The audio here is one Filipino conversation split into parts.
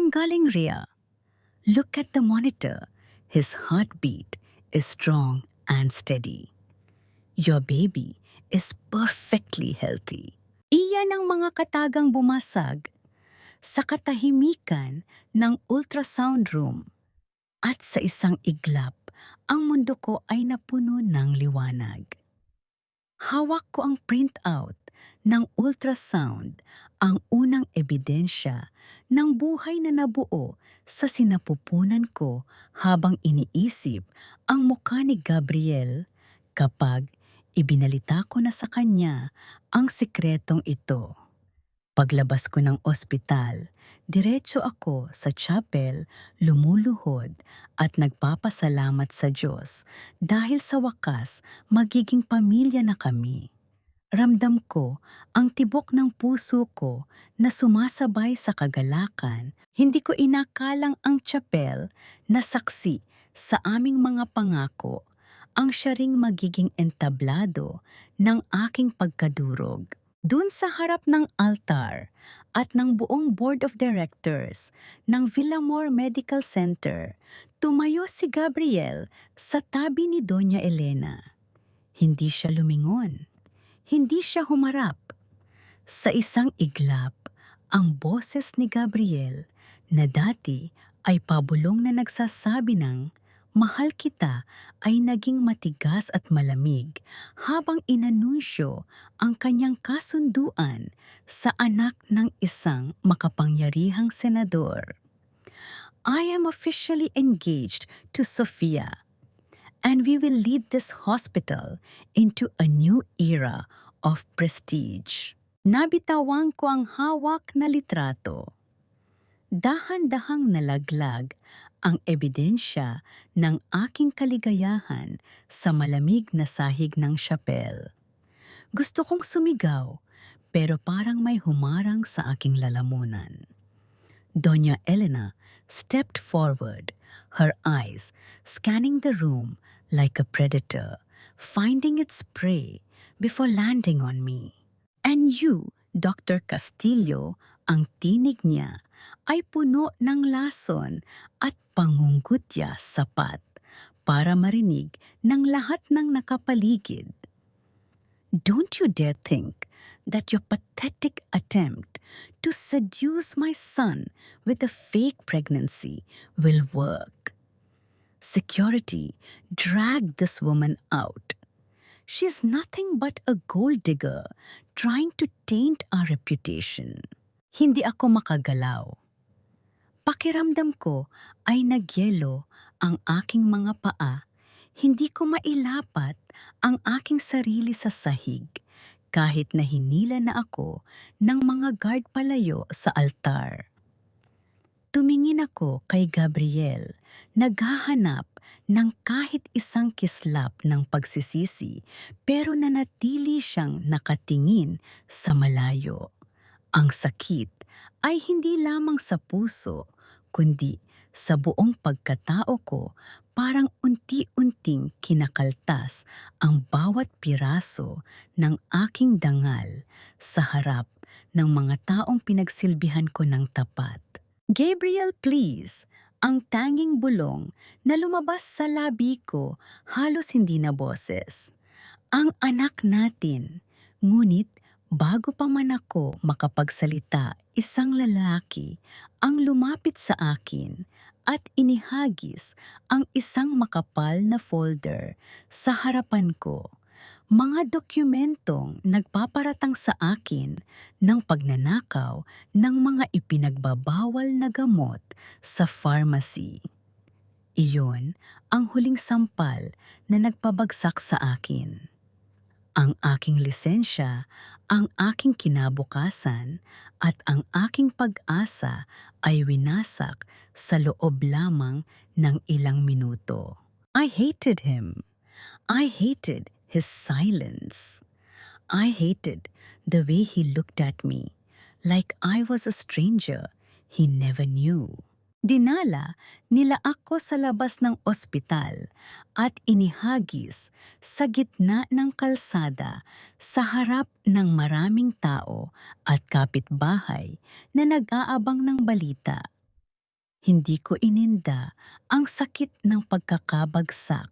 Saan galing, Rhea? Look at the monitor. His heartbeat is strong and steady. Your baby is perfectly healthy. Iyan ang mga katagang bumasag sa katahimikan ng ultrasound room. At sa isang iglap, ang mundo ko ay napuno ng liwanag. Hawak ko ang printout ng ultrasound, ang unang ebidensya ng buhay na nabuo sa sinapupunan ko habang iniisip ang mukha ni Gabriel kapag ibinalita ko na sa kanya ang sikretong ito. Paglabas ko ng ospital, diretso ako sa chapel, lumuluhod at nagpapasalamat sa Diyos dahil sa wakas magiging pamilya na kami. Ramdam ko ang tibok ng puso ko na sumasabay sa kagalakan. Hindi ko inakalang ang chapel na saksi sa aming mga pangako ang siya ring magiging entablado ng aking pagkadurog. Doon sa harap ng altar at ng buong board of directors ng Villamor Medical Center, tumayo si Gabriel sa tabi ni Doña Elena. Hindi siya lumingon. Hindi siya humarap. Sa isang iglap, ang boses ni Gabriel na dati ay pabulong na nagsasabi ng "Mahal kita" ay naging matigas at malamig habang inanunsyo ang kanyang kasunduan sa anak ng isang makapangyarihang senador. I am officially engaged to Sofia, and we will lead this hospital into a new era of prestige. Nabitawan ko ang hawak na litrato. Dahan-dahang nalaglag ang ebidensya ng aking kaligayahan sa malamig na sahig ng chapel. Gusto kong sumigaw, pero parang may humarang sa aking lalamunan. Doña Elena stepped forward, her eyes scanning the room like a predator, finding its prey before landing on me. And you, Dr. Castillo, ang tinig niya ay puno ng lason at pangungutya sapat para marinig ng lahat ng nakapaligid. Don't you dare think that your pathetic attempt to seduce my son with a fake pregnancy will work. Security dragged this woman out. She's nothing but a gold digger trying to taint our reputation. Hindi ako makagalaw. Pakiramdam ko ay nagyelo ang aking mga paa. Hindi ko mailapat ang aking sarili sa sahig kahit na hinila na ako ng mga guard palayo sa altar. Tumingin ako kay Gabriel, naghahanap ng kahit isang kislap ng pagsisisi pero nanatili siyang nakatingin sa malayo. Ang sakit ay hindi lamang sa puso, kundi sa buong pagkatao ko, parang unti-unting kinakaltas ang bawat piraso ng aking dangal sa harap ng mga taong pinagsilbihan ko ng tapat. Gabriel, please! Ang tanging bulong na lumabas sa labi ko halos hindi na boses. Ang anak natin. Ngunit bago pa man ako makapagsalita, isang lalaki ang lumapit sa akin at inihagis ang isang makapal na folder sa harapan ko. Mga dokumentong nagpaparatang sa akin ng pagnanakaw ng mga ipinagbabawal na gamot sa pharmacy. Iyon ang huling sampal na nagpabagsak sa akin. Ang aking lisensya, ang aking kinabukasan, at ang aking pag-asa ay winasak sa loob lamang ng ilang minuto. I hated him. I hated his silence. I hated the way he looked at me, like I was a stranger he never knew. Dinala nila ako sa labas ng ospital at inihagis sa gitna ng kalsada sa harap ng maraming tao at kapitbahay na nag-aabang ng balita. Hindi ko ininda ang sakit ng pagkakabagsak.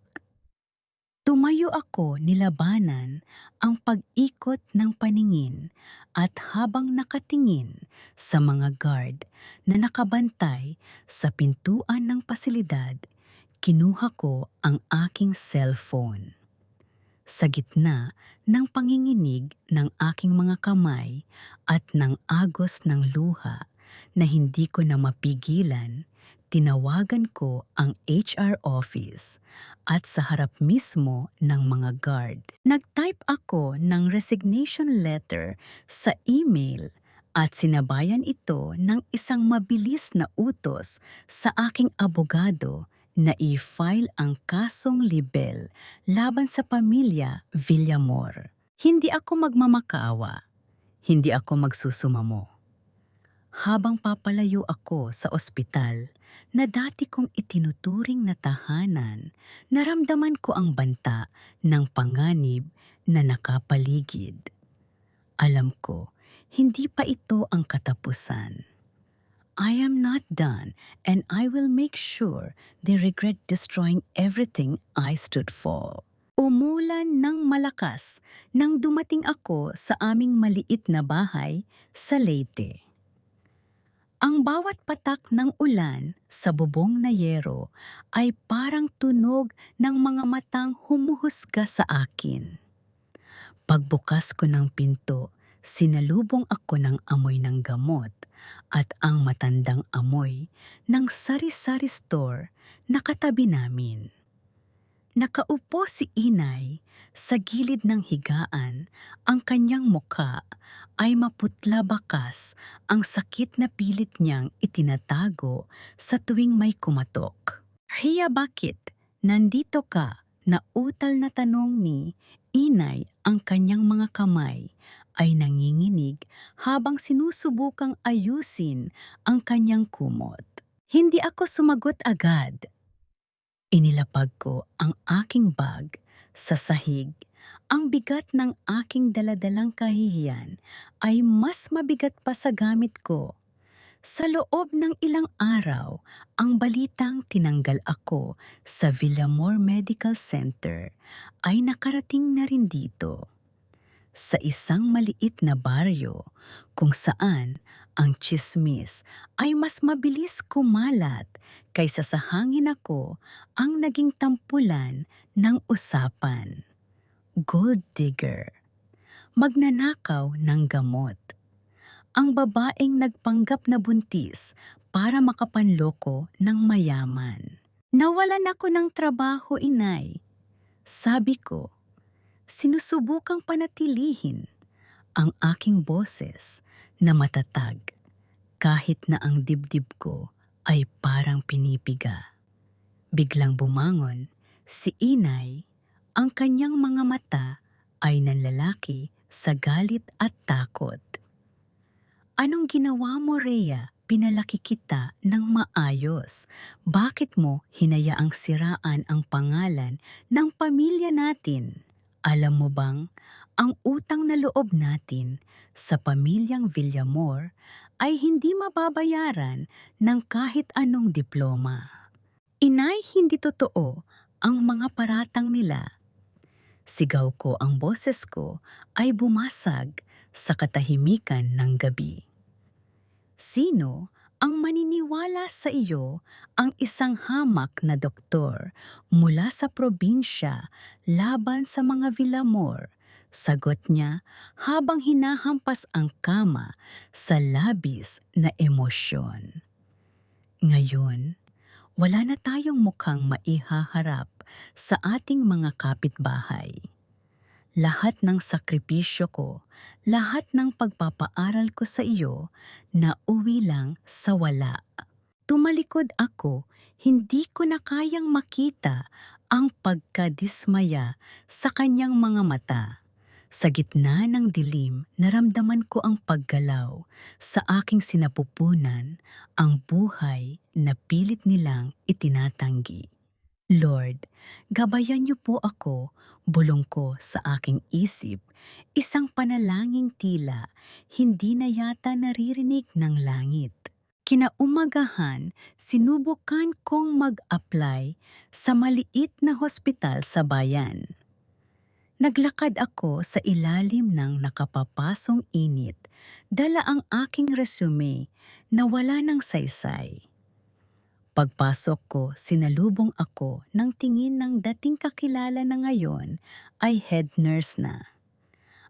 Tumayo ako nilabanan ang pag-ikot ng paningin at habang nakatingin sa mga guard na nakabantay sa pintuan ng pasilidad, kinuha ko ang aking cellphone. Sa gitna ng panginginig ng aking mga kamay at ng agos ng luha na hindi ko na mapigilan, tinawagan ko ang HR office at sa harap mismo ng mga guard. Nag-type ako ng resignation letter sa email at sinabayan ito ng isang mabilis na utos sa aking abogado na i-file ang kasong libel laban sa pamilya Villamor. Hindi ako magmamakaawa, hindi ako magsusumamo. Habang papalayo ako sa ospital na dati kong itinuturing na tahanan, naramdaman ko ang banta ng panganib na nakapaligid. Alam ko, hindi pa ito ang katapusan. I am not done and I will make sure they regret destroying everything I stood for. Umulan ng malakas nang dumating ako sa aming maliit na bahay sa Leyte. Ang bawat patak ng ulan sa bubong na yero ay parang tunog ng mga matang humuhusga sa akin. Pagbukas ko ng pinto, sinalubong ako ng amoy ng gamot at ang matandang amoy ng sari-sari store na katabi namin. Nakaupo si inay sa gilid ng higaan, ang kanyang muka ay maputla bakas, ang sakit na pilit niyang itinatago sa tuwing may kumatok. Hiya, bakit? Nandito ka? Nautal na tanong ni inay, ang kanyang mga kamay ay nanginginig habang sinusubukang ayusin ang kanyang kumot. Hindi ako sumagot agad. Inilapag ko ang aking bag sa sahig. Ang bigat ng aking daladalang kahihiyan ay mas mabigat pa sa gamit ko. Sa loob ng ilang araw, ang balitang tinanggal ako sa Villamor Medical Center ay nakarating na rin dito. Sa isang maliit na baryo kung saan ang tsismis ay mas mabilis kumalat kaysa sa hangin, ako ang naging tampulan ng usapan. Gold digger, magnanakaw ng gamot. Ang babaeng nagpanggap na buntis para makapanloko ng mayaman. Nawalan ako ng trabaho, inay. Sabi ko, sinusubukang panatilihin ang aking boses na matatag kahit na ang dibdib ko ay parang pinipiga. Biglang bumangon si inay, ang kanyang mga mata ay nanlalaki sa galit at takot. Anong ginawa mo, Rhea? Pinalaki kita ng maayos. Bakit mo hinayaang siraan ang pangalan ng pamilya natin? Alam mo bang, ang utang na loob natin sa pamilyang Villamor ay hindi mababayaran ng kahit anong diploma. Inay, hindi totoo ang mga paratang nila. Sigaw ko, ang boses ko ay bumasag sa katahimikan ng gabi. Sino ang maniniwala sa iyo, ang isang hamak na doktor mula sa probinsya laban sa mga Villamor? Sagot niya habang hinahampas ang kama sa labis na emosyon. Ngayon, wala na tayong mukhang maihaharap sa ating mga kapitbahay. Lahat ng sakripisyo ko, lahat ng pagpapaaral ko sa iyo, nauwi lang sa wala. Tumalikod ako, hindi ko na kayang makita ang pagkadismaya sa kanyang mga mata. Sa gitna ng dilim, naramdaman ko ang paggalaw sa aking sinapupunan, ang buhay na pilit nilang itinatanggi. Lord, gabayan niyo po ako, bulong ko sa aking isip, isang panalangin tila hindi na yata naririnig ng langit. Kinaumagahan, sinubukan kong mag-apply sa maliit na hospital sa bayan. Naglakad ako sa ilalim ng nakapapasong init, dala ang aking resume na wala ng saysay. Pagpasok ko, sinalubong ako ng tingin ng dating kakilala na ngayon ay head nurse na.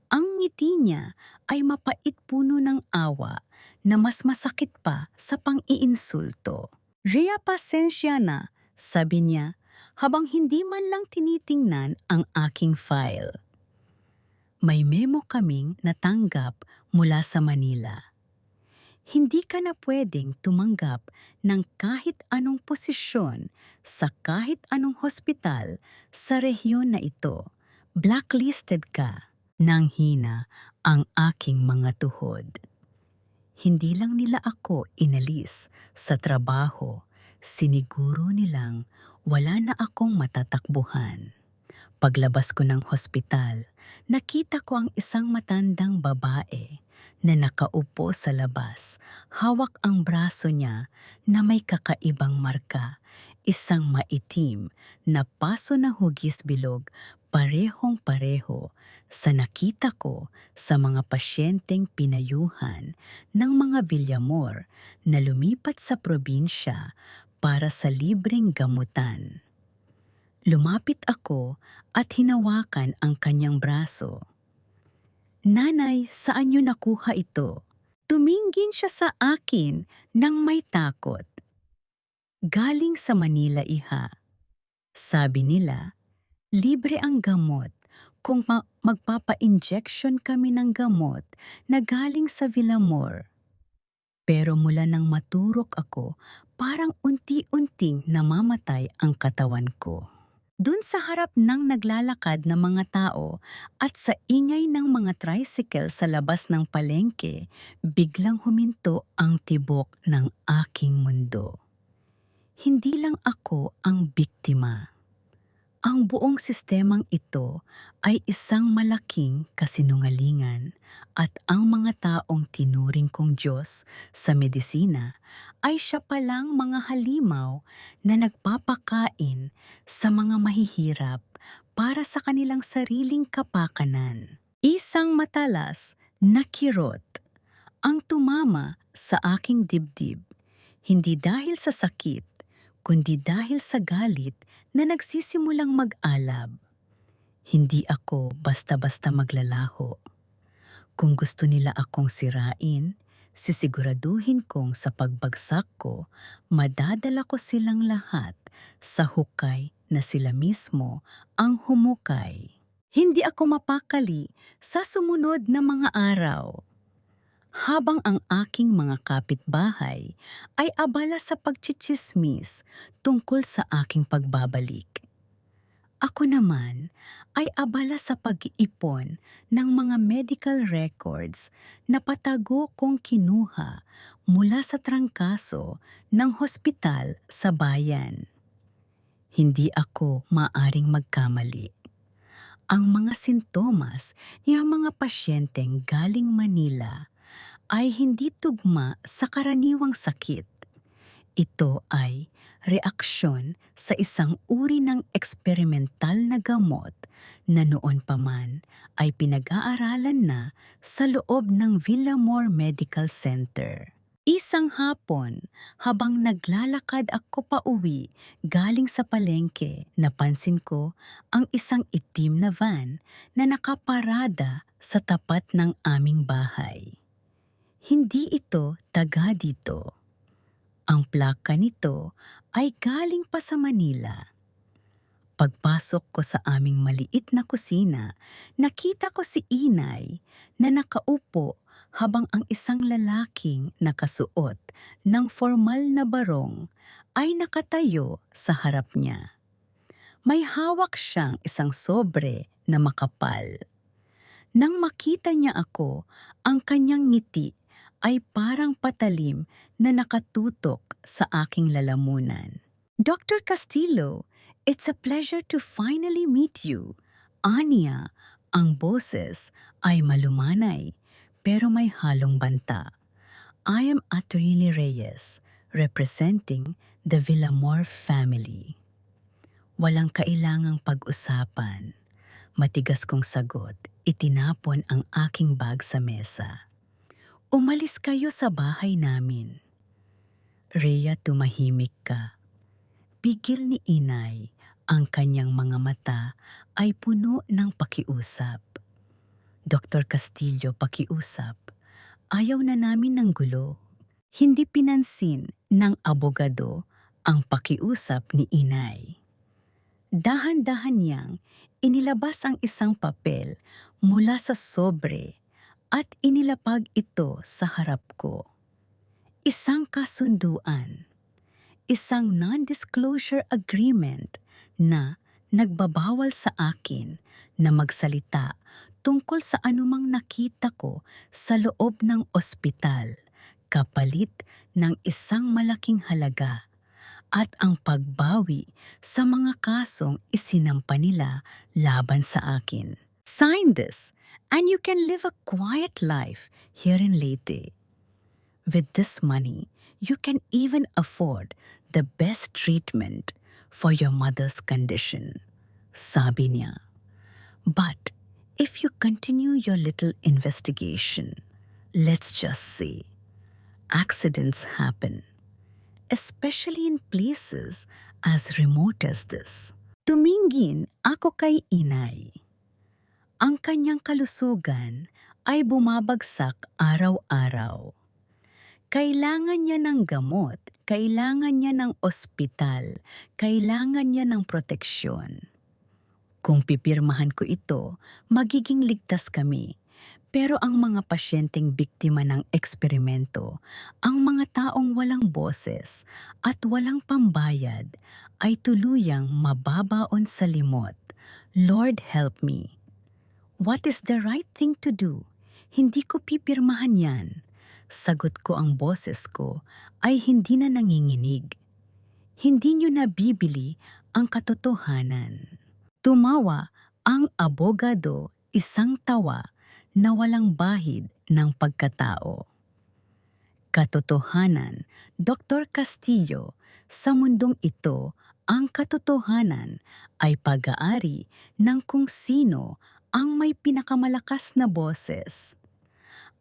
Ang ngiti niya ay mapait puno ng awa na mas masakit pa sa pang-iinsulto. "Rhea, pasensya na," sabi niya habang hindi man lang tinitingnan ang aking file. "May memo kaming natanggap mula sa Manila. Hindi ka na pwedeng tumanggap ng kahit anong posisyon sa kahit anong hospital sa rehiyon na ito. Blacklisted ka." Nang hina ang aking mga tuhod. Hindi lang nila ako inalis sa trabaho, siniguro nilang wala na akong matatakbuhan. Paglabas ko ng hospital, nakita ko ang isang matandang babae na nakaupo sa labas. Hawak ang braso niya na may kakaibang marka, isang maitim na paso na hugis bilog, parehong-pareho sa nakita ko sa mga pasyenteng pinayuhan ng mga Villamor na lumipat sa probinsya para sa libreng gamutan. Lumapit ako at hinawakan ang kanyang braso. "Nanay, saan niyo nakuha ito?" Tumingin siya sa akin nang may takot. "Galing sa Manila, iha. Sabi nila, libre ang gamot kung magpapa-injection kami ng gamot na galing sa Villamor." Pero mula nang maturok ako, parang unti-unting namamatay ang katawan ko. Dun sa harap ng naglalakad na mga tao at sa ingay ng mga tricycle sa labas ng palengke, biglang huminto ang tibok ng aking mundo. Hindi lang ako ang biktima. Ang buong sistemang ito ay isang malaking kasinungalingan at ang mga taong tinuring kong Diyos sa medisina ay siya palang mga halimaw na nagpapakain sa mga mahihirap para sa kanilang sariling kapakanan. Isang matalas na kirot ang tumama sa aking dibdib, hindi dahil sa sakit, kundi dahil sa galit na nagsisimulang mag-alab. Hindi ako basta-basta maglalaho. Kung gusto nila akong sirain, sisiguraduhin kong sa pagbagsak ko, madadala ko silang lahat sa hukay na sila mismo ang humukay. Hindi ako mapakali sa sumunod na mga araw. Habang ang aking mga kapitbahay ay abala sa pagchichismis tungkol sa aking pagbabalik, ako naman ay abala sa pag-iipon ng mga medical records na patago kong kinuha mula sa trangkaso ng hospital sa bayan. Hindi ako maaring magkamali. Ang mga sintomas ng mga pasyenteng galing Manila ay hindi tugma sa karaniwang sakit. Ito ay reaksyon sa isang uri ng eksperimental na gamot na noon pa man ay pinag-aaralan na sa loob ng Villamor Medical Center. Isang hapon, habang naglalakad ako pauwi galing sa palengke, napansin ko ang isang itim na van na nakaparada sa tapat ng aming bahay. Hindi ito taga dito. Ang plaka nito ay galing pa sa Manila. Pagpasok ko sa aming maliit na kusina, nakita ko si Inay na nakaupo habang ang isang lalaking nakasuot ng formal na barong ay nakatayo sa harap niya. May hawak siyang isang sobre na makapal. Nang makita niya ako, ang kanyang ngiti ay parang patalim na nakatutok sa aking lalamunan. "Dr. Castillo, it's a pleasure to finally meet you." Aniya, ang boses ay malumanay pero may halong banta. I am Aturile Reyes, representing the Villamor family. Walang kailangang pag-usapan. Matigas kong sagot, itinapon ang aking bag sa mesa. Umalis kayo sa bahay namin. Rhea, tumahimik ka. Pigil ni inay, ang kanyang mga mata ay puno ng pakiusap. Dr. Castillo, pakiusap. Ayaw na namin ng gulo. Hindi pinansin ng abogado ang pakiusap ni inay. Dahan-dahan niyang inilabas ang isang papel mula sa sobre at inilapag ito sa harap ko. Isang kasunduan, isang non-disclosure agreement na nagbabawal sa akin na magsalita tungkol sa anumang nakita ko sa loob ng ospital kapalit ng isang malaking halaga at ang pagbawi sa mga kasong isinampa nila laban sa akin. Sign this and you can live a quiet life here in Leyte. With this money, you can even afford the best treatment for your mother's condition, sabi niya. But if you continue your little investigation, let's just say, accidents happen, especially in places as remote as this. Tumingin ako kay inay. Ang kanyang kalusugan ay bumabagsak araw-araw. Kailangan niya ng gamot, kailangan niya ng ospital, kailangan niya ng proteksyon. Kung pipirmahan ko ito, magiging ligtas kami. Pero ang mga pasyenteng biktima ng eksperimento, ang mga taong walang boses at walang pambayad, ay tuluyang mababaon sa limot. Lord help me. What is the right thing to do? Hindi ko pipirmahan yan. Sagot ko, ang boses ko ay hindi na nanginginig. Hindi niyo nabibili ang katotohanan. Tumawa ang abogado, isang tawa na walang bahid ng pagkatao. Katotohanan, Dr. Castillo, sa mundong ito, ang katotohanan ay pag-aari ng kung sino ang may pinakamalakas na boses.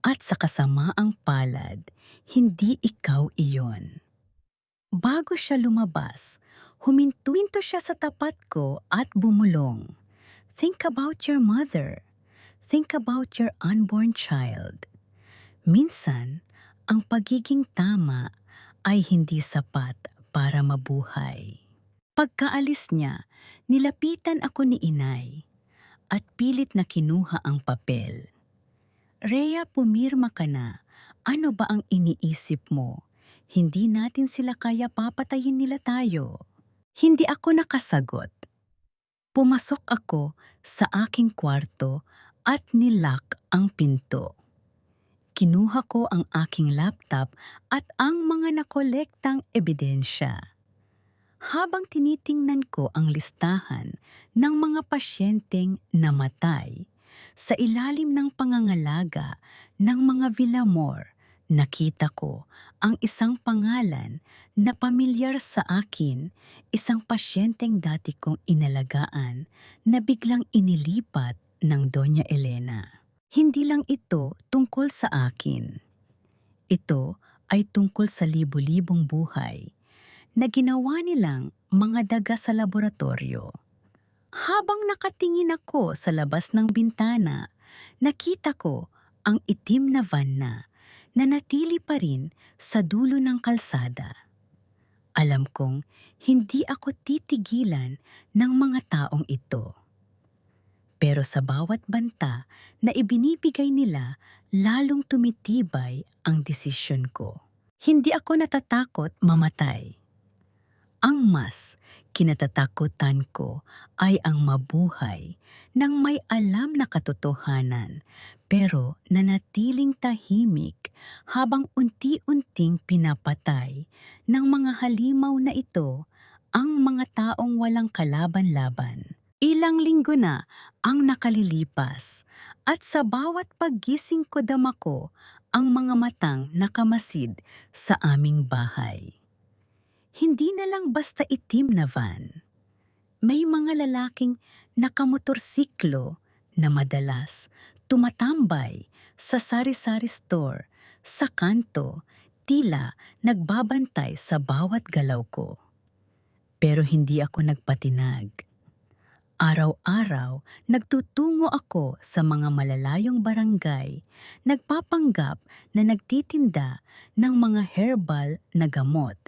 At sa kasamaang palad, hindi ikaw iyon. Bago siya lumabas, huminto siya sa tapat ko at bumulong. Think about your mother. Think about your unborn child. Minsan, ang pagiging tama ay hindi sapat para mabuhay. Pagkaalis niya, nilapitan ako ni inay at pilit na kinuha ang papel. Rhea, pumirma ka na. Ano ba ang iniisip mo? Hindi natin sila kaya, papatayin nila tayo. Hindi ako nakasagot. Pumasok ako sa aking kwarto at nilock ang pinto. Kinuha ko ang aking laptop at ang mga nakolektang ebidensya. Habang tinitingnan ko ang listahan ng mga pasyenteng namatay sa ilalim ng pangangalaga ng mga Villamor, nakita ko ang isang pangalan na pamilyar sa akin, isang pasyenteng dati kong inalagaan na biglang inilipat ng Doña Elena. Hindi lang ito tungkol sa akin. Ito ay tungkol sa libu-libong buhay na ginawa nilang mga daga sa laboratorio. Habang nakatingin ako sa labas ng bintana, nakita ko ang itim na van na nanatili pa rin sa dulo ng kalsada. Alam kong hindi ako titigilan ng mga taong ito. Pero sa bawat banta na ibinibigay nila, lalong tumitibay ang desisyon ko. Hindi ako natatakot mamatay. Ang mas kinatatakutan ko ay ang mabuhay ng may alam na katotohanan pero nanatiling tahimik habang unti-unting pinapatay ng mga halimaw na ito ang mga taong walang kalaban-laban. Ilang linggo na ang nakalilipas at sa bawat paggising ko dama ko ang mga matang nakamasid sa aming bahay. Hindi na lang basta itim na van. May mga lalaking nakamotorsiklo na madalas tumatambay sa sari-sari store, sa kanto, tila nagbabantay sa bawat galaw ko. Pero hindi ako nagpatinag. Araw-araw, nagtutungo ako sa mga malalayong barangay, nagpapanggap na nagtitinda ng mga herbal na gamot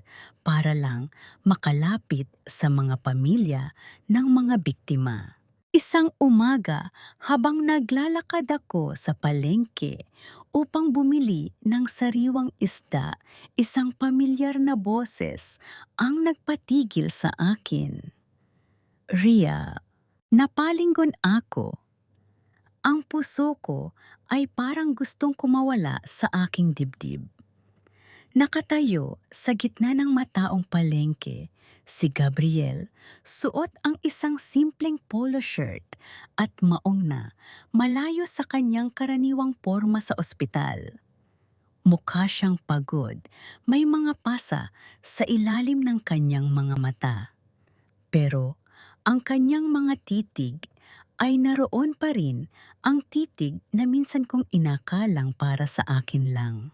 para lang makalapit sa mga pamilya ng mga biktima. Isang umaga, habang naglalakad ako sa palengke upang bumili ng sariwang isda, isang pamilyar na boses ang nagpatigil sa akin. Ria, napalingon ako. Ang puso ko ay parang gustong kumawala sa aking dibdib. Nakatayo sa gitna ng mataong palengke, si Gabriel suot ang isang simpleng polo shirt at maong na malayo sa kanyang karaniwang porma sa ospital. Mukha siyang pagod, may mga pasa sa ilalim ng kanyang mga mata. Pero ang kanyang mga titig ay naroon pa rin, ang titig na minsan kong inakalang para sa akin lang.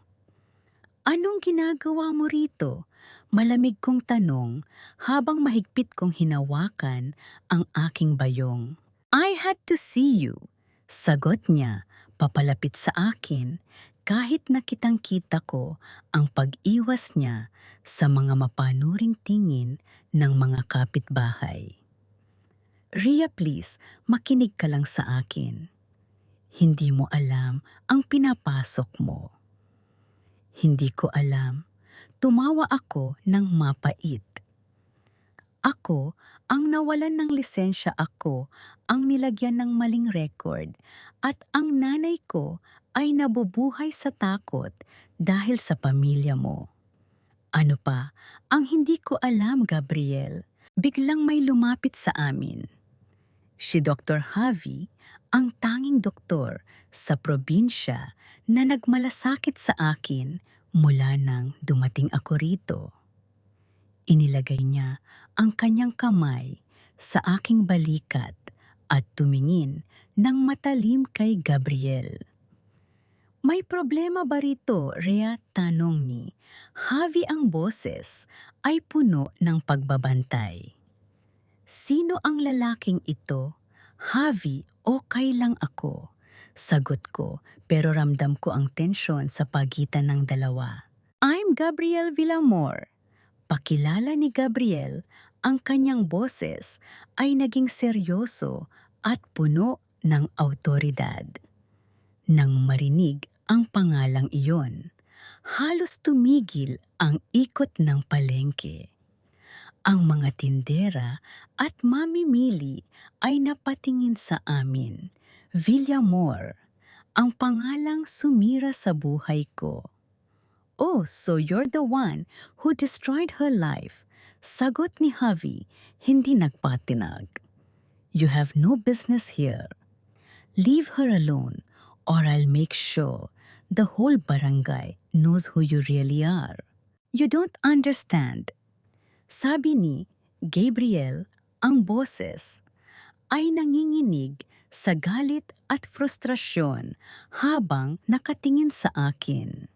"Anong ginagawa mo rito?" Malamig kong tanong habang mahigpit kong hinawakan ang aking bayong. "I had to see you," sagot niya papalapit sa akin kahit nakitang-kita ko ang pag-iwas niya sa mga mapanuring tingin ng mga kapitbahay. "Ria, please, makinig ka lang sa akin. Hindi mo alam ang pinapasok mo." Hindi ko alam. Tumawa ako ng mapait. Ako ang nawalan ng lisensya, ako ang nilagyan ng maling record, at ang nanay ko ay nabubuhay sa takot dahil sa pamilya mo. Ano pa ang hindi ko alam, Gabriel? Biglang may lumapit sa amin. Si Dr. Javi, ang tanging doktor sa probinsya na nagmalasakit sa akin mula nang dumating ako rito. Inilagay niya ang kanyang kamay sa aking balikat at tumingin ng matalim kay Gabriel. "May problema ba rito, Rhea?" tanong ni Javi. Ang boses ay puno ng pagbabantay. "Sino ang lalaking ito? Javi, okay lang ako," sagot ko, pero ramdam ko ang tensyon sa pagitan ng dalawa. "I'm Gabriel Villamor." Pakilala ni Gabriel, ang kanyang boses ay naging seryoso at puno ng awtoridad. Nang marinig ang pangalang iyon, halos tumigil ang ikot ng palengke. Ang mga tindera at mamimili ay napatingin sa amin. Villamor, ang pangalang sumira sa buhay ko. "Oh, so you're the one who destroyed her life," sagot ni Javi, hindi nagpatinag. "You have no business here. Leave her alone, or I'll make sure the whole barangay knows who you really are." "You don't understand," sabi ni Gabriel. Ang boses ay nanginginig sa galit at frustrasyon habang nakatingin sa akin.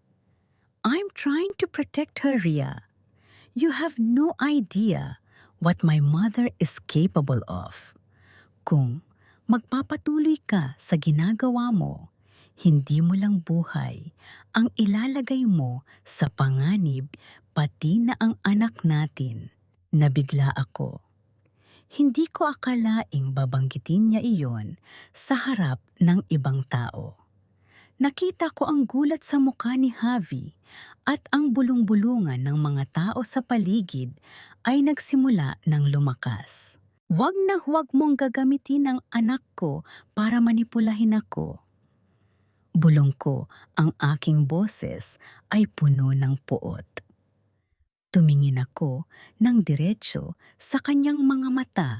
"I'm trying to protect her, Ria. You have no idea what my mother is capable of. Kung magpapatuloy ka sa ginagawa mo, hindi mo lang buhay ang ilalagay mo sa panganib, pati na ang anak natin." Nabigla ako. Hindi ko akalaing babanggitin niya iyon sa harap ng ibang tao. Nakita ko ang gulat sa mukha ni Javi, at ang bulong-bulungan ng mga tao sa paligid ay nagsimula ng lumakas. "Huwag na huwag mong gagamitin ang anak ko para manipulahin ako." Bulong ko, ang aking boses ay puno ng puot. Tumingin ako ng diretso sa kanyang mga mata,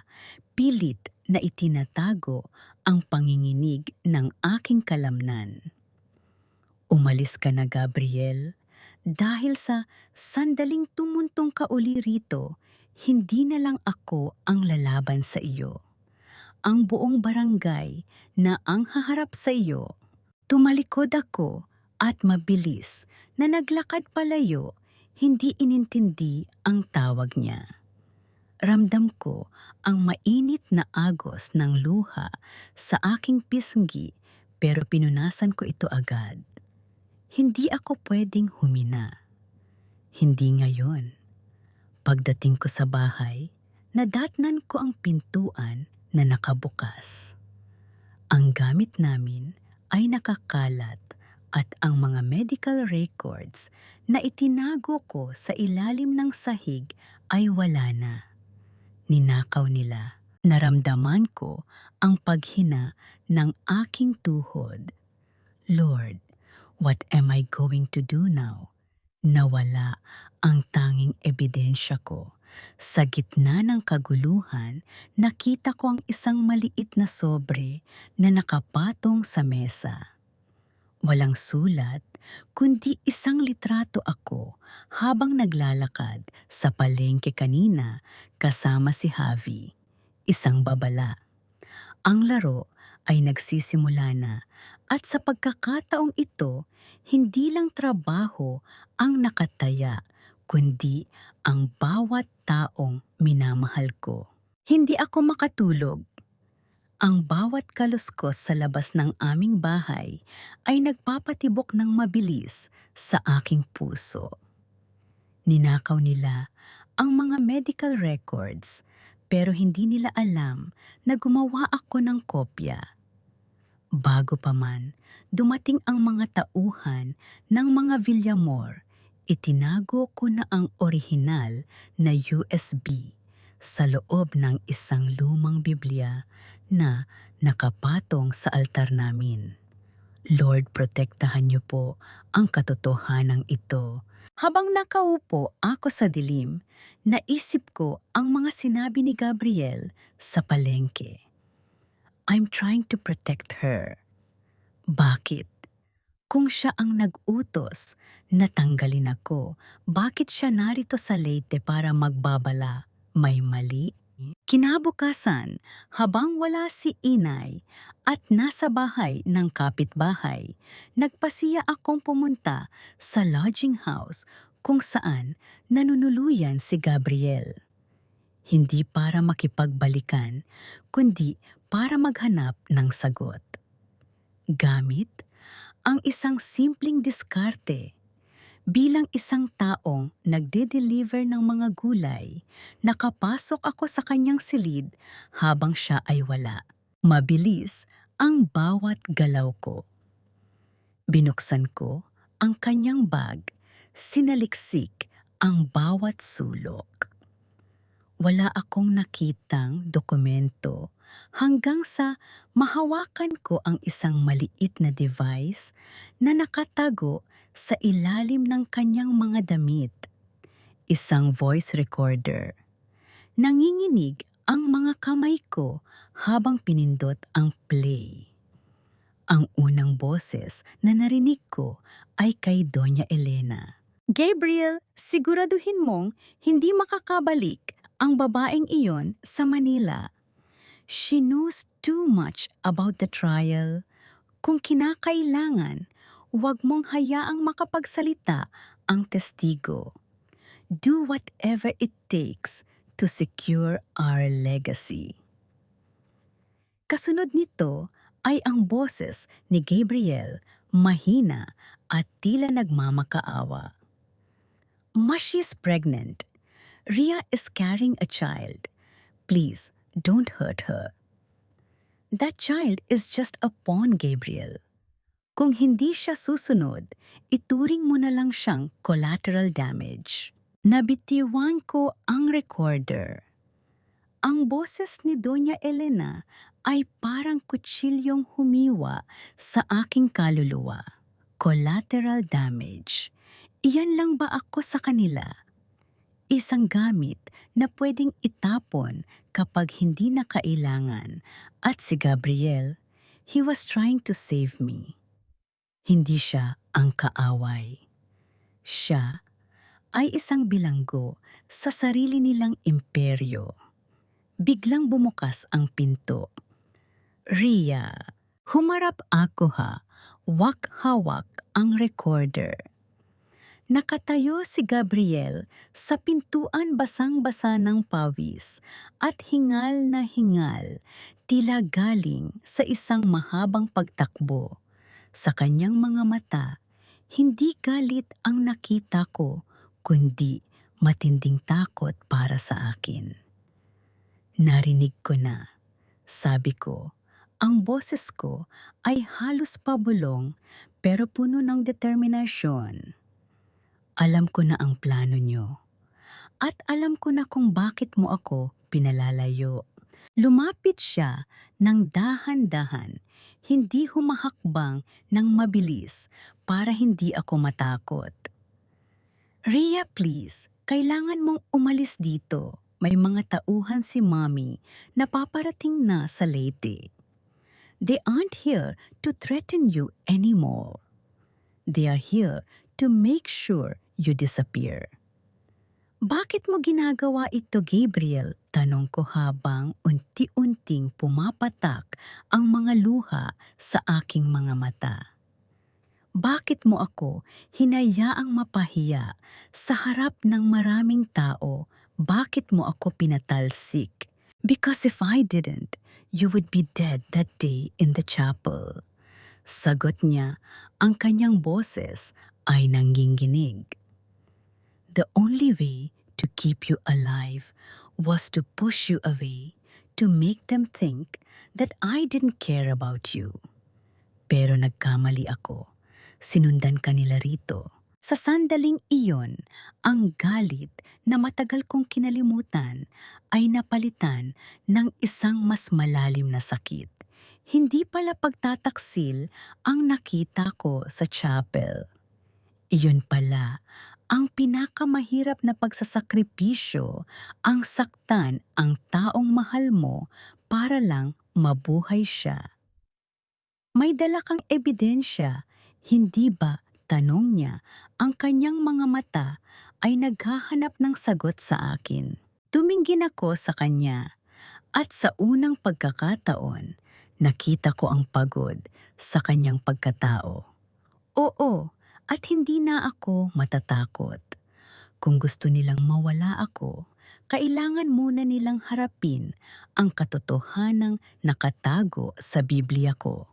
pilit na itinatago ang panginginig ng aking kalamnan. Umalis ka na, Gabriel, dahil sa sandaling tumuntong ka uli rito, hindi na lang ako ang lalaban sa iyo. Ang buong barangay na ang haharap sa iyo. Tumalikod ako at mabilis na naglakad palayo, hindi inintindi ang tawag niya. Ramdam ko ang mainit na agos ng luha sa aking pisngi, pero pinunasan ko ito agad. Hindi ako pwedeng humina. Hindi ngayon. Pagdating ko sa bahay, nadatnan ko ang pintuan na nakabukas. Ang gamit namin ay nakakalat at ang mga medical records na itinago ko sa ilalim ng sahig ay wala na. Ninakaw nila. Naramdaman ko ang paghina ng aking tuhod. Lord, what am I going to do now? Nawala ang tanging ebidensya ko. Sa gitna ng kaguluhan, nakita ko ang isang maliit na sobre na nakapatong sa mesa. Walang sulat, kundi isang litrato ako habang naglalakad sa palengke kanina kasama si Javi, isang babala. Ang laro ay nagsisimula na at sa pagkakataong ito, hindi lang trabaho ang nakataya, kundi ang bawat taong minamahal ko. Hindi ako makatulog. Ang bawat kaluskos sa labas ng aming bahay ay nagpapatibok ng mabilis sa aking puso. Ninakaw nila ang mga medical records, pero hindi nila alam na gumawa ako ng kopya. Bago pa man dumating ang mga tauhan ng mga Villamor, itinago ko na ang orihinal na USB sa loob ng isang lumang Biblia na nakapatong sa altar namin. Lord, protektahan niyo po ang katotohanan ito. Habang nakaupo ako sa dilim, naisip ko ang mga sinabi ni Gabriel sa palengke. I'm trying to protect her. Bakit? Kung siya ang nag-utos na tanggalin ako, bakit siya narito sa Leyte para magbabala? May mali? Kinabukasan, habang wala si inay at nasa bahay ng kapitbahay, nagpasiya akong pumunta sa lodging house kung saan nanunuluyan si Gabriel. Hindi para makipagbalikan, kundi para maghanap ng sagot. Gamit ang isang simpleng diskarte. Bilang isang taong nagde-deliver ng mga gulay, nakapasok ako sa kanyang silid habang siya ay wala. Mabilis ang bawat galaw ko. Binuksan ko ang kanyang bag, sinaliksik ang bawat sulok. Wala akong nakitang dokumento hanggang sa mahawakan ko ang isang maliit na device na nakatago sa ilalim ng kanyang mga damit. Isang voice recorder. Nanginginig ang mga kamay ko habang pinindot ang play. Ang unang boses na narinig ko ay kay Doña Elena. Gabriel, siguraduhin mong hindi makakabalik ang babaeng iyon sa Manila. She knows too much about the trial. Kung kinakailangan, huwag mong hayaang makapagsalita ang testigo. Do whatever it takes to secure our legacy. Kasunod nito ay ang boses ni Gabriel, mahina at tila nagmamakaawa. Ma, she's pregnant. Ria is carrying a child. Please, don't hurt her. That child is just a pawn, Gabriel. Kung hindi siya susunod, ituring mo na lang siyang collateral damage. Nabitiwan ko ang recorder. Ang boses ni Doña Elena ay parang kutsilyong humiwa sa aking kaluluwa. Collateral damage. Iyan lang ba ako sa kanila? Isang gamit na pwedeng itapon kapag hindi na kailangan, at si Gabriel, he was trying to save me. Hindi siya ang kaaway. Siya ay isang bilanggo sa sarili nilang imperyo. Biglang bumukas ang pinto. Ria, humarap ako ha. Wak-hawak ang recorder. Nakatayo si Gabriel sa pintuan basang-basa ng pawis at hingal na hingal, tila galing sa isang mahabang pagtakbo. Sa kanyang mga mata, hindi galit ang nakita ko, kundi matinding takot para sa akin. Narinig ko na, sabi ko, ang boses ko ay halos pabulong pero puno ng determinasyon. Alam ko na ang plano nyo. At alam ko na kung bakit mo ako pinalalayo. Lumapit siya ng dahan-dahan, hindi humahakbang ng mabilis para hindi ako matakot. Rhea, please, kailangan mong umalis dito. May mga tauhan si Mommy na paparating na sa Leyte. They aren't here to threaten you anymore. They are here to make sure you disappear. Bakit mo ginagawa ito, Gabriel? Tanong ko habang unti-unting pumapatak ang mga luha sa aking mga mata. Bakit mo ako hinayaang mapahiya sa harap ng maraming tao? Bakit mo ako pinatalsik? Because if I didn't, you would be dead that day in the chapel. Sagot niya, ang kanyang boses ay nanginginig. The only way to keep you alive was to push you away, to make them think that I didn't care about you. Pero nagkamali ako. Sinundan ka nila rito. Sa sandaling iyon, ang galit na matagal kong kinalimutan ay napalitan ng isang mas malalim na sakit. Hindi pala pagtataksil ang nakita ko sa chapel. Iyon pala ang pinakamahirap na pagsasakripisyo, ang saktan ang taong mahal mo para lang mabuhay siya. May dala kang ebidensya, hindi ba? Tanong niya. Ang kanyang mga mata ay naghahanap ng sagot sa akin. Tumingin ako sa kanya at sa unang pagkakataon, nakita ko ang pagod sa kanyang pagkatao. Oo, at hindi na ako matatakot. Kung gusto nilang mawala ako, kailangan muna nilang harapin ang katotohanang nakatago sa Biblia ko.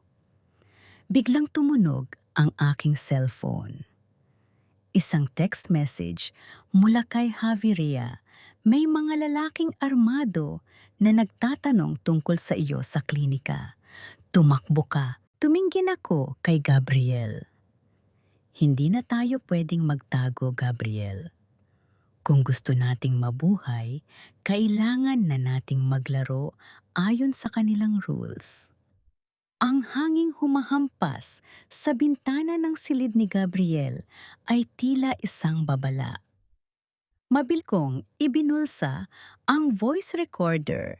Biglang tumunog ang aking cellphone. Isang text message mula kay Javiria. May mga lalaking armado na nagtatanong tungkol sa iyo sa klinika. Tumakbo ka. Tumingin ako kay Gabriel. Hindi na tayo pwedeng magtago, Gabriel. Kung gusto nating mabuhay, kailangan na nating maglaro ayon sa kanilang rules. Ang hanging humahampas sa bintana ng silid ni Gabriel ay tila isang babala. Mabil kong ibinulsa ang voice recorder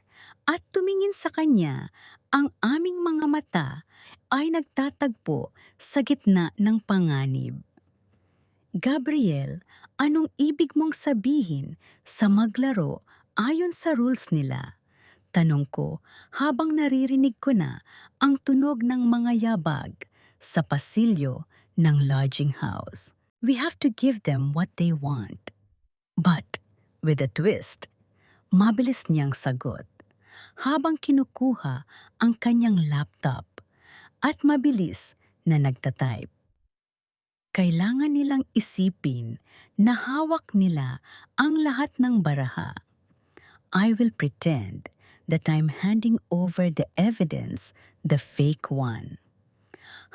at tumingin sa kanya. Ang aming mga mata ay nagtatagpo sa gitna ng panganib. Gabriel, anong ibig mong sabihin sa maglaro ayon sa rules nila? Tanong ko habang naririnig ko na ang tunog ng mga yabag sa pasilyo ng lodging house. We have to give them what they want. But, with a twist, mabilis niyang sagot habang kinukuha ang kanyang laptop at mabilis na nagtatype. Kailangan nilang isipin na hawak nila ang lahat ng baraha. I will pretend that I'm handing over the evidence, the fake one.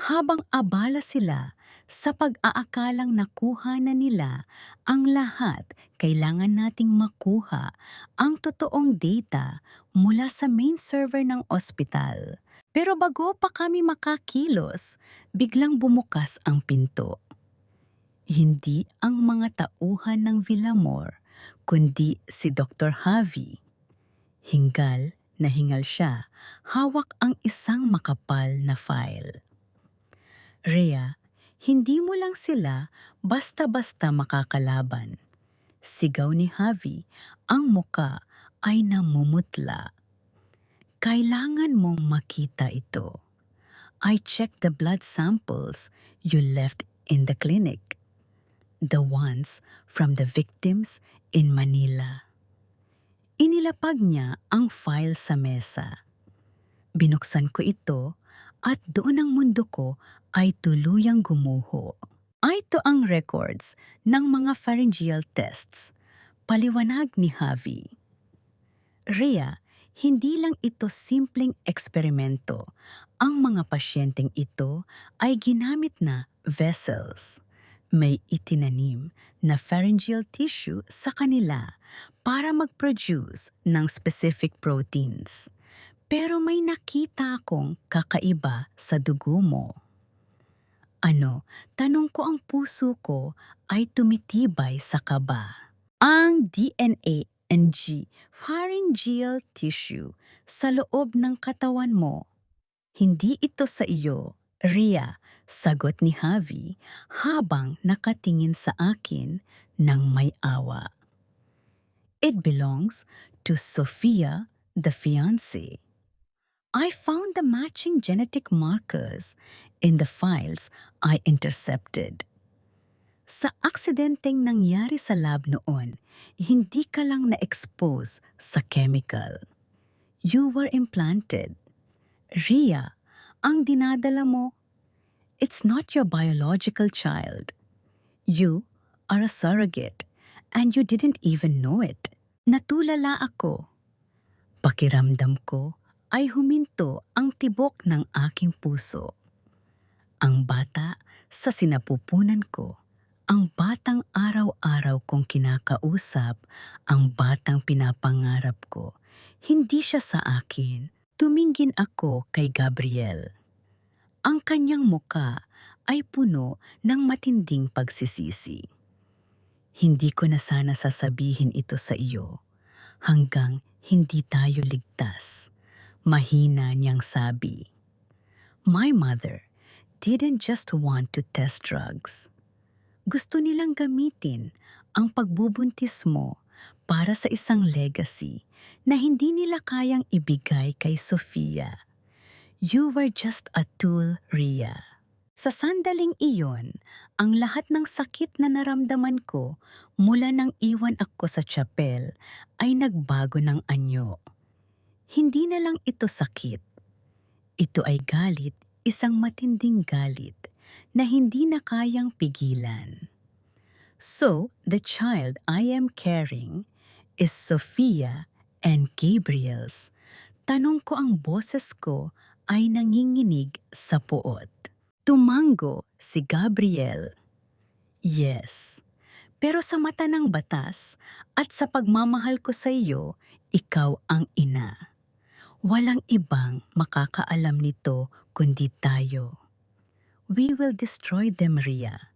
Habang abala sila sa pag-aakalang nakuha na nila ang lahat, kailangan nating makuha ang totoong data mula sa main server ng ospital. Pero bago pa kami makakilos, biglang bumukas ang pinto. Hindi ang mga tauhan ng Villamor, kundi si Dr. Javi. Hingal na hingal siya, hawak ang isang makapal na file. Rhea, Hindi mo lang sila basta-basta makakalaban. Sigaw ni Javi, ang muka ay namumutla. Kailangan mong makita ito. I checked the blood samples you left in the clinic. The ones from the victims in Manila. Inilapag niya ang file sa mesa. Binuksan ko ito at doon ang mundo ko ay tuluyang gumuho. Ito ang records ng mga pharyngeal tests. Paliwanag ni Javi. Rhea, hindi lang ito simpleng eksperimento. Ang mga pasyenteng ito ay ginamit na vessels. May itinanim na pharyngeal tissue sa kanila para mag-produce ng specific proteins. Pero may nakita akong kakaiba sa dugo mo. Ano, tanong ko, ang puso ko ay tumitibay sa kaba. Ang DNA and pharyngeal tissue sa loob ng katawan mo. Hindi ito sa iyo, Rhea, sagot ni Javi habang nakatingin sa akin ng may awa. It belongs to Sofia, the fiancé. I found the matching genetic markers in the files I intercepted. Sa aksidenteng nangyari sa lab noon, hindi ka lang na-expose sa chemical. You were implanted. Rhea, ang dinadala mo, it's not your biological child. You are a surrogate and you didn't even know it. Natulala ako. Pakiramdam ko ay huminto ang tibok ng aking puso. Ang bata sa sinapupunan ko, ang batang araw-araw kong kinakausap, ang batang pinapangarap ko. Hindi siya sa akin. Tumingin ako kay Gabriel. Ang kanyang muka ay puno ng matinding pagsisisi. Hindi ko na sana sasabihin ito sa iyo hanggang hindi tayo ligtas. Mahina niyang sabi. My mother didn't just want to test drugs. Gusto nilang gamitin ang pagbubuntis mo para sa isang legacy na hindi nila kayang ibigay kay Sofia. You were just a tool, Rhea. Sa sandaling iyon, ang lahat ng sakit na naramdaman ko mula nang iwan ako sa chapel ay nagbago ng anyo. Hindi na lang ito sakit. Ito ay galit, isang matinding galit na hindi na kayang pigilan. So, the child I am carrying is Sofia and Gabriel's. Tanong ko, ang boses ko ay nanginginig sa puot. Tumango si Gabriel. Yes, pero sa mata ng batas at sa pagmamahal ko sa iyo, ikaw ang ina. Walang ibang makakaalam nito kundi tayo. We will destroy them, Rhea.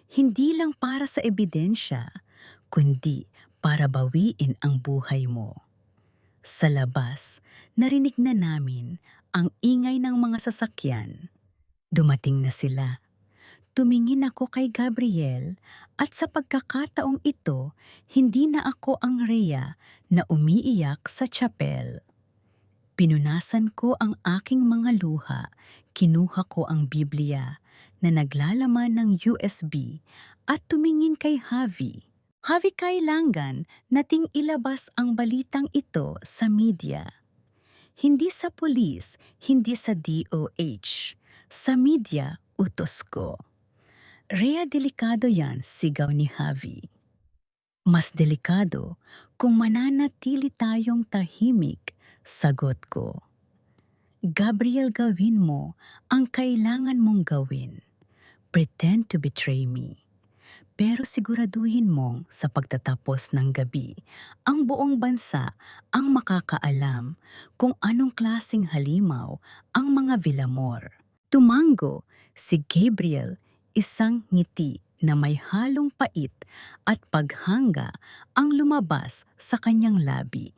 Hindi lang para sa ebidensya, kundi para bawiin ang buhay mo. Sa labas, narinig na namin ang ingay ng mga sasakyan. Dumating na sila. Tumingin ako kay Gabriel at sa pagkakataong ito, hindi na ako ang Rhea na umiiyak sa chapel. Pinunasan ko ang aking mga luha, kinuha ko ang Biblia na naglalaman ng USB at tumingin kay Javi. Javi, kailangan nating ilabas ang balitang ito sa media. Hindi sa pulis, hindi sa DOH. Sa media, utos ko. Rhea, delikado yan, sigaw ni Javi. Mas delikado kung mananatili tayong tahimik, sagot ko. Gabriel, gawin mo ang kailangan mong gawin. Pretend to betray me. Pero siguraduhin mong sa pagtatapos ng gabi, ang buong bansa ang makakaalam kung anong klaseng halimaw ang mga Villamor. Tumango si Gabriel, isang ngiti na may halong pait at paghanga ang lumabas sa kanyang labi.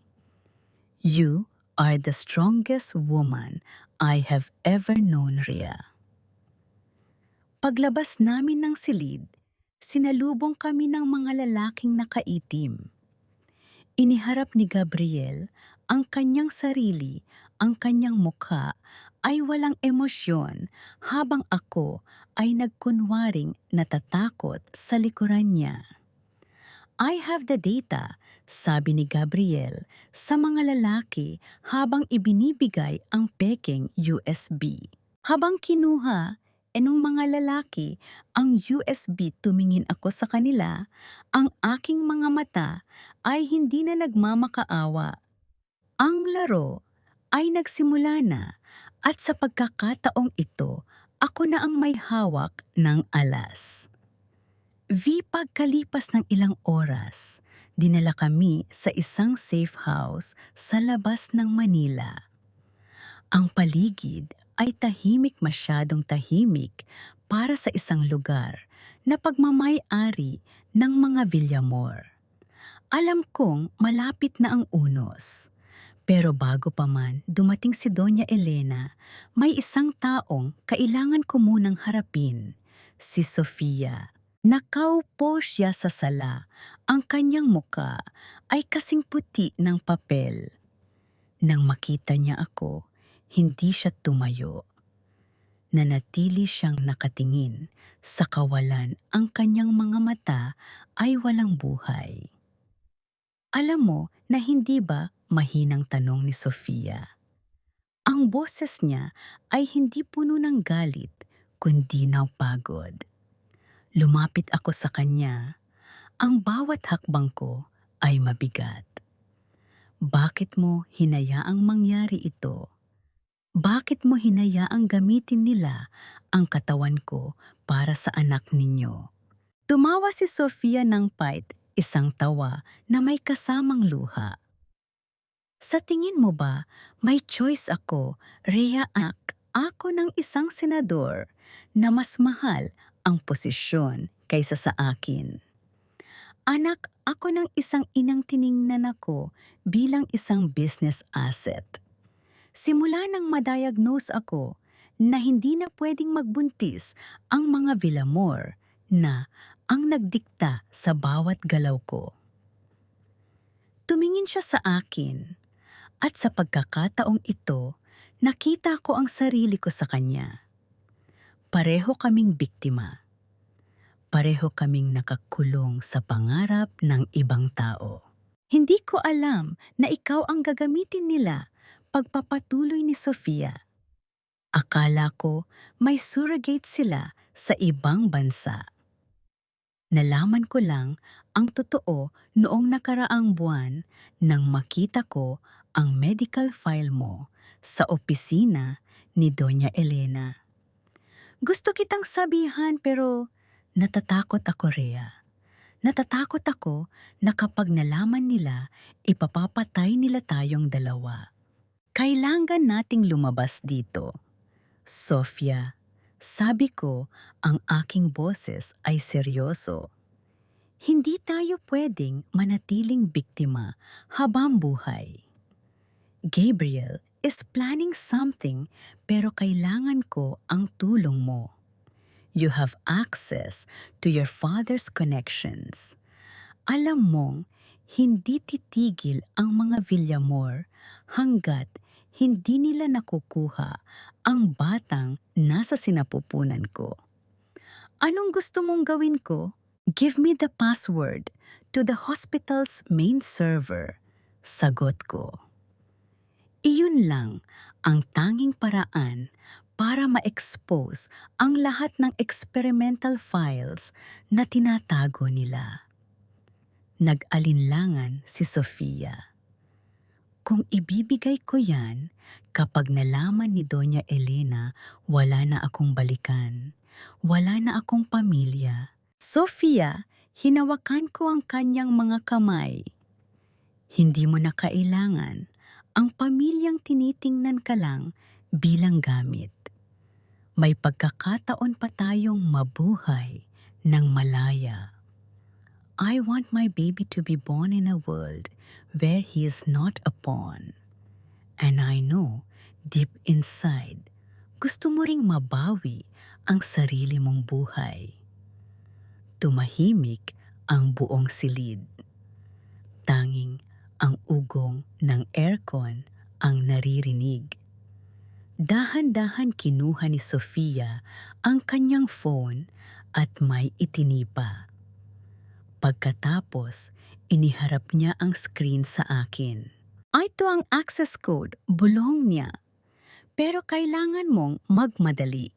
You are the strongest woman I have ever known, Rhea. Paglabas namin ng silid, sinalubong kami ng mga lalaking nakaitim. Iniharap ni Gabriel ang kanyang sarili, ang kanyang mukha ay walang emosyon habang ako ay nagkunwaring natatakot sa likuran niya. I have the data, sabi ni Gabriel sa mga lalaki habang ibinibigay ang peking USB. Habang kinuha nung mga lalaki ang USB, tumingin ako sa kanila, ang aking mga mata ay hindi na nagmamakaawa. Ang laro ay nagsimula na at sa pagkakataong ito, ako na ang may hawak ng alas. Pagkalipas ng ilang oras, dinala kami sa isang safe house sa labas ng Manila. Ang paligid ay tahimik, masyadong tahimik para sa isang lugar na pagmamay-ari ng mga Villamor. Alam kong malapit na ang unos. Pero bago pa man dumating si Doña Elena, may isang taong kailangan ko munang harapin, si Sofia. Nakaupo siya sa sala, ang kanyang muka ay kasing puti ng papel. Nang makita niya ako, hindi siya tumayo. Nanatili siyang nakatingin sa kawalan, ang kanyang mga mata ay walang buhay. Alam mo na hindi ba, mahinang tanong ni Sofia. Ang boses niya ay hindi puno ng galit, kundi ng pagod. Lumapit ako sa kanya. Ang bawat hakbang ko ay mabigat. Bakit mo hinayaang mangyari ito? Bakit mo hinayaang gamitin nila ang katawan ko para sa anak ninyo? Tumawa si Sofia ng pait, isang tawa na may kasamang luha. Sa tingin mo ba, may choice ako, Rhea, ako ng isang senador na mas mahal ang posisyon kaysa sa akin. Anak ako ng isang inang tiningnan ako bilang isang business asset. Simula nang madiagnose ako na hindi na pwedeng magbuntis, ang mga Villamor na ang nagdikta sa bawat galaw ko. Tumingin siya sa akin. At sa pagkakataong ito, nakita ko ang sarili ko sa kanya. Pareho kaming biktima. Pareho kaming nakakulong sa pangarap ng ibang tao. Hindi ko alam na ikaw ang gagamitin nila, pagpapatuloy ni Sofia. Akala ko may surrogate sila sa ibang bansa. Nalaman ko lang ang totoo noong nakaraang buwan nang makita ko ang medical file mo sa opisina ni Doña Elena. Gusto kitang sabihan pero natatakot ako, Rhea. Natatakot ako na kapag nalaman nila, ipapapatay nila tayong dalawa. Kailangan nating lumabas dito. Sofia, sabi ko, ang aking boses ay seryoso. Hindi tayo pwedeng manatiling biktima habang buhay. Gabriel is planning something, pero kailangan ko ang tulong mo. You have access to your father's connections. Alam mong hindi titigil ang mga Villamor hanggat hindi nila nakukuha ang batang nasa sinapupunan ko. Anong gusto mong gawin ko? Give me the password to the hospital's main server. Sagot ko. Iyon lang ang tanging paraan para ma-expose ang lahat ng experimental files na tinatago nila. Nag-alinlangan si Sofia. Kung ibibigay ko yan, kapag nalaman ni Doña Elena, wala na akong balikan, wala na akong pamilya. Sofia, hinawakan ko ang kanyang mga kamay. Hindi mo na kailangan. Ang pamilyang tinitingnan ka lang bilang gamit. May pagkakataon pa tayong mabuhay ng malaya. I want my baby to be born in a world where he is not a pawn. And I know, deep inside, gusto mo ring mabawi ang sarili mong buhay. Tumahimik ang buong silid. Tanging ang ugong ng aircon ang naririnig. Dahan-dahan kinuha ni Sofia ang kanyang phone at may itinipa. Pagkatapos, iniharap niya ang screen sa akin. Ito ang access code, bulong niya. Pero kailangan mong magmadali.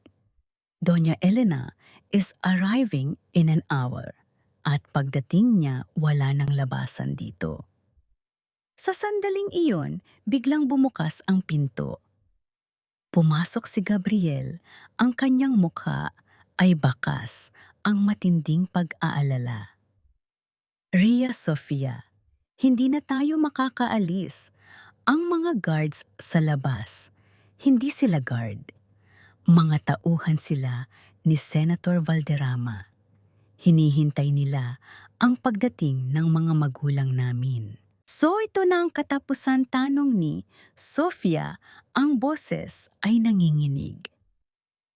Doña Elena is arriving in an hour. At pagdating niya, wala nang labasan dito. Sa sandaling iyon, biglang bumukas ang pinto. Pumasok si Gabriel, ang kanyang mukha ay bakas, ang matinding pag-aalala. Rhea, Sofia, hindi na tayo makakaalis. Ang mga guards sa labas, hindi sila guard. Mga tauhan sila ni Senator Valderrama. Hinihintay nila ang pagdating ng mga magulang namin. So ito na ang katapusan, tanong ni Sofia, ang boses ay nanginginig.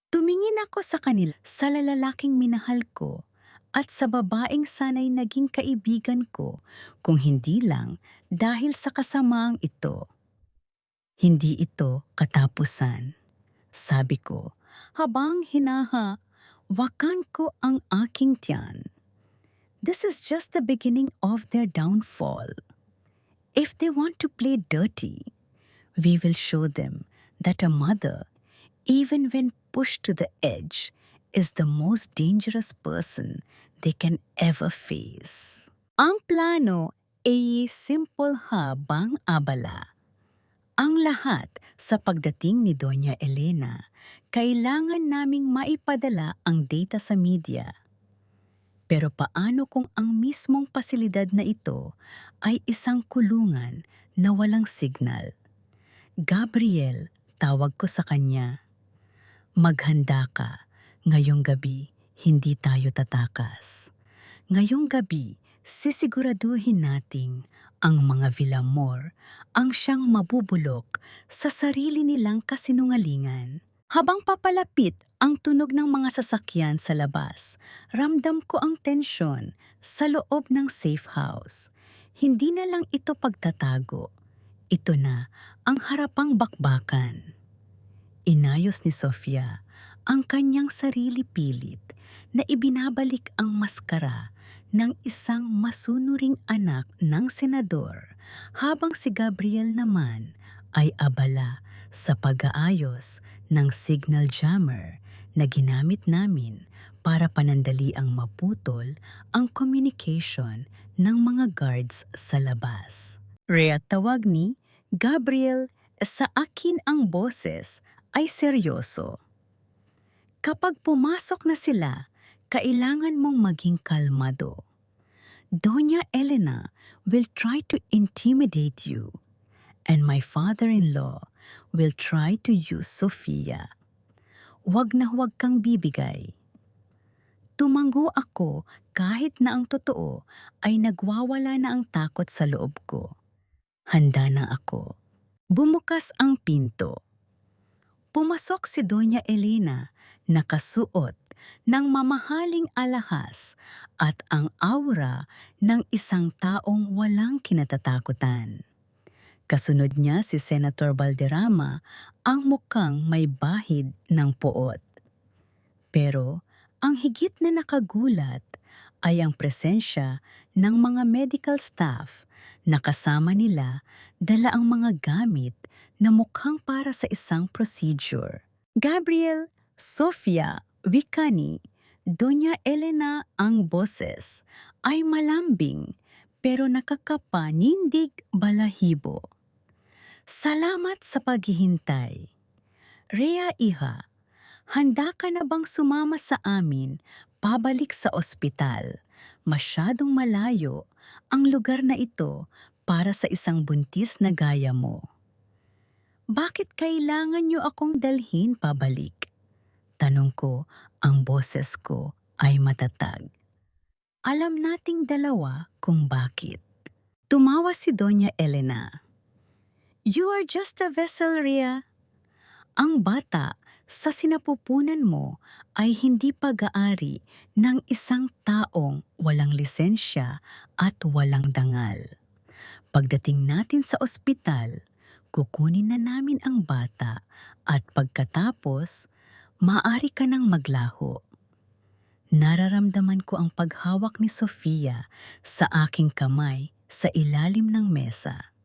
Tumingin ako sa kanila, sa lalaking minahal ko at sa babaeng sanay naging kaibigan ko, kung hindi lang dahil sa kasamaang ito. Hindi ito katapusan, sabi ko habang hinahawakan ko ang aking tiyan. This is just the beginning of their downfall. If they want to play dirty, we will show them that a mother, even when pushed to the edge, is the most dangerous person they can ever face. Ang plano ay simple habang abala. Ang lahat sa pagdating ni Doña Elena, kailangan naming maipadala ang data sa media. Pero paano kung ang mismong pasilidad na ito ay isang kulungan na walang signal? Gabriel, tawag ko sa kanya. Maghanda ka. Ngayong gabi, hindi tayo tatakas. Ngayong gabi, sisiguraduhin nating ang mga Villamor ang siyang mabubulok sa sarili nilang kasinungalingan. Habang papalapit ang tunog ng mga sasakyan sa labas, ramdam ko ang tensyon sa loob ng safe house. Hindi na lang ito pagtatago. Ito na ang harapang bakbakan. Inayos ni Sofia ang kanyang sarili pilit na ibinabalik ang maskara ng isang masunuring anak ng senador, habang si Gabriel naman ay abala sa pag-aayos ng signal jammer na ginamit namin para panandali ang maputol ang communication ng mga guards sa labas. Rhea, tawag ni Gabriel, sa akin ang boses ay seryoso. Kapag pumasok na sila, kailangan mong maging kalmado. Doña Elena will try to intimidate you, and my father-in-law will try to use Sofia. Huwag na huwag kang bibigay. Tumango ako kahit na ang totoo ay nagwawala na ang takot sa loob ko. Handa na ako. Bumukas ang pinto. Pumasok si Doña Elena, nakasuot ng mamahaling alahas at ang aura ng isang taong walang kinatatakutan. Kasunod niya si Senator Valderrama, ang mukhang may bahid ng poot. Pero ang higit na nakagulat ay ang presensya ng mga medical staff na kasama nila dala ang mga gamit na mukhang para sa isang procedure. Gabriel, Sofia, Wikani, Doña Elena ang boses ay malambing pero nakakapanindig balahibo. Salamat sa paghihintay. Rhea, iha, handa ka na bang sumama sa amin pabalik sa ospital? Masyadong malayo ang lugar na ito para sa isang buntis na gaya mo. Bakit kailangan niyo akong dalhin pabalik? Tanong ko, ang boses ko ay matatag. Alam nating dalawa kung bakit. Tumawa si Doña Elena. You are just a vessel, Rhea. Ang bata, sa sinapupunan mo ay hindi pag-aari ng isang taong walang lisensya at walang dangal. Pagdating natin sa ospital, kukunin na namin ang bata at pagkatapos, maaari ka nang maglaho. Nararamdaman ko ang paghawak ni Sofia sa aking kamay sa ilalim ng mesa.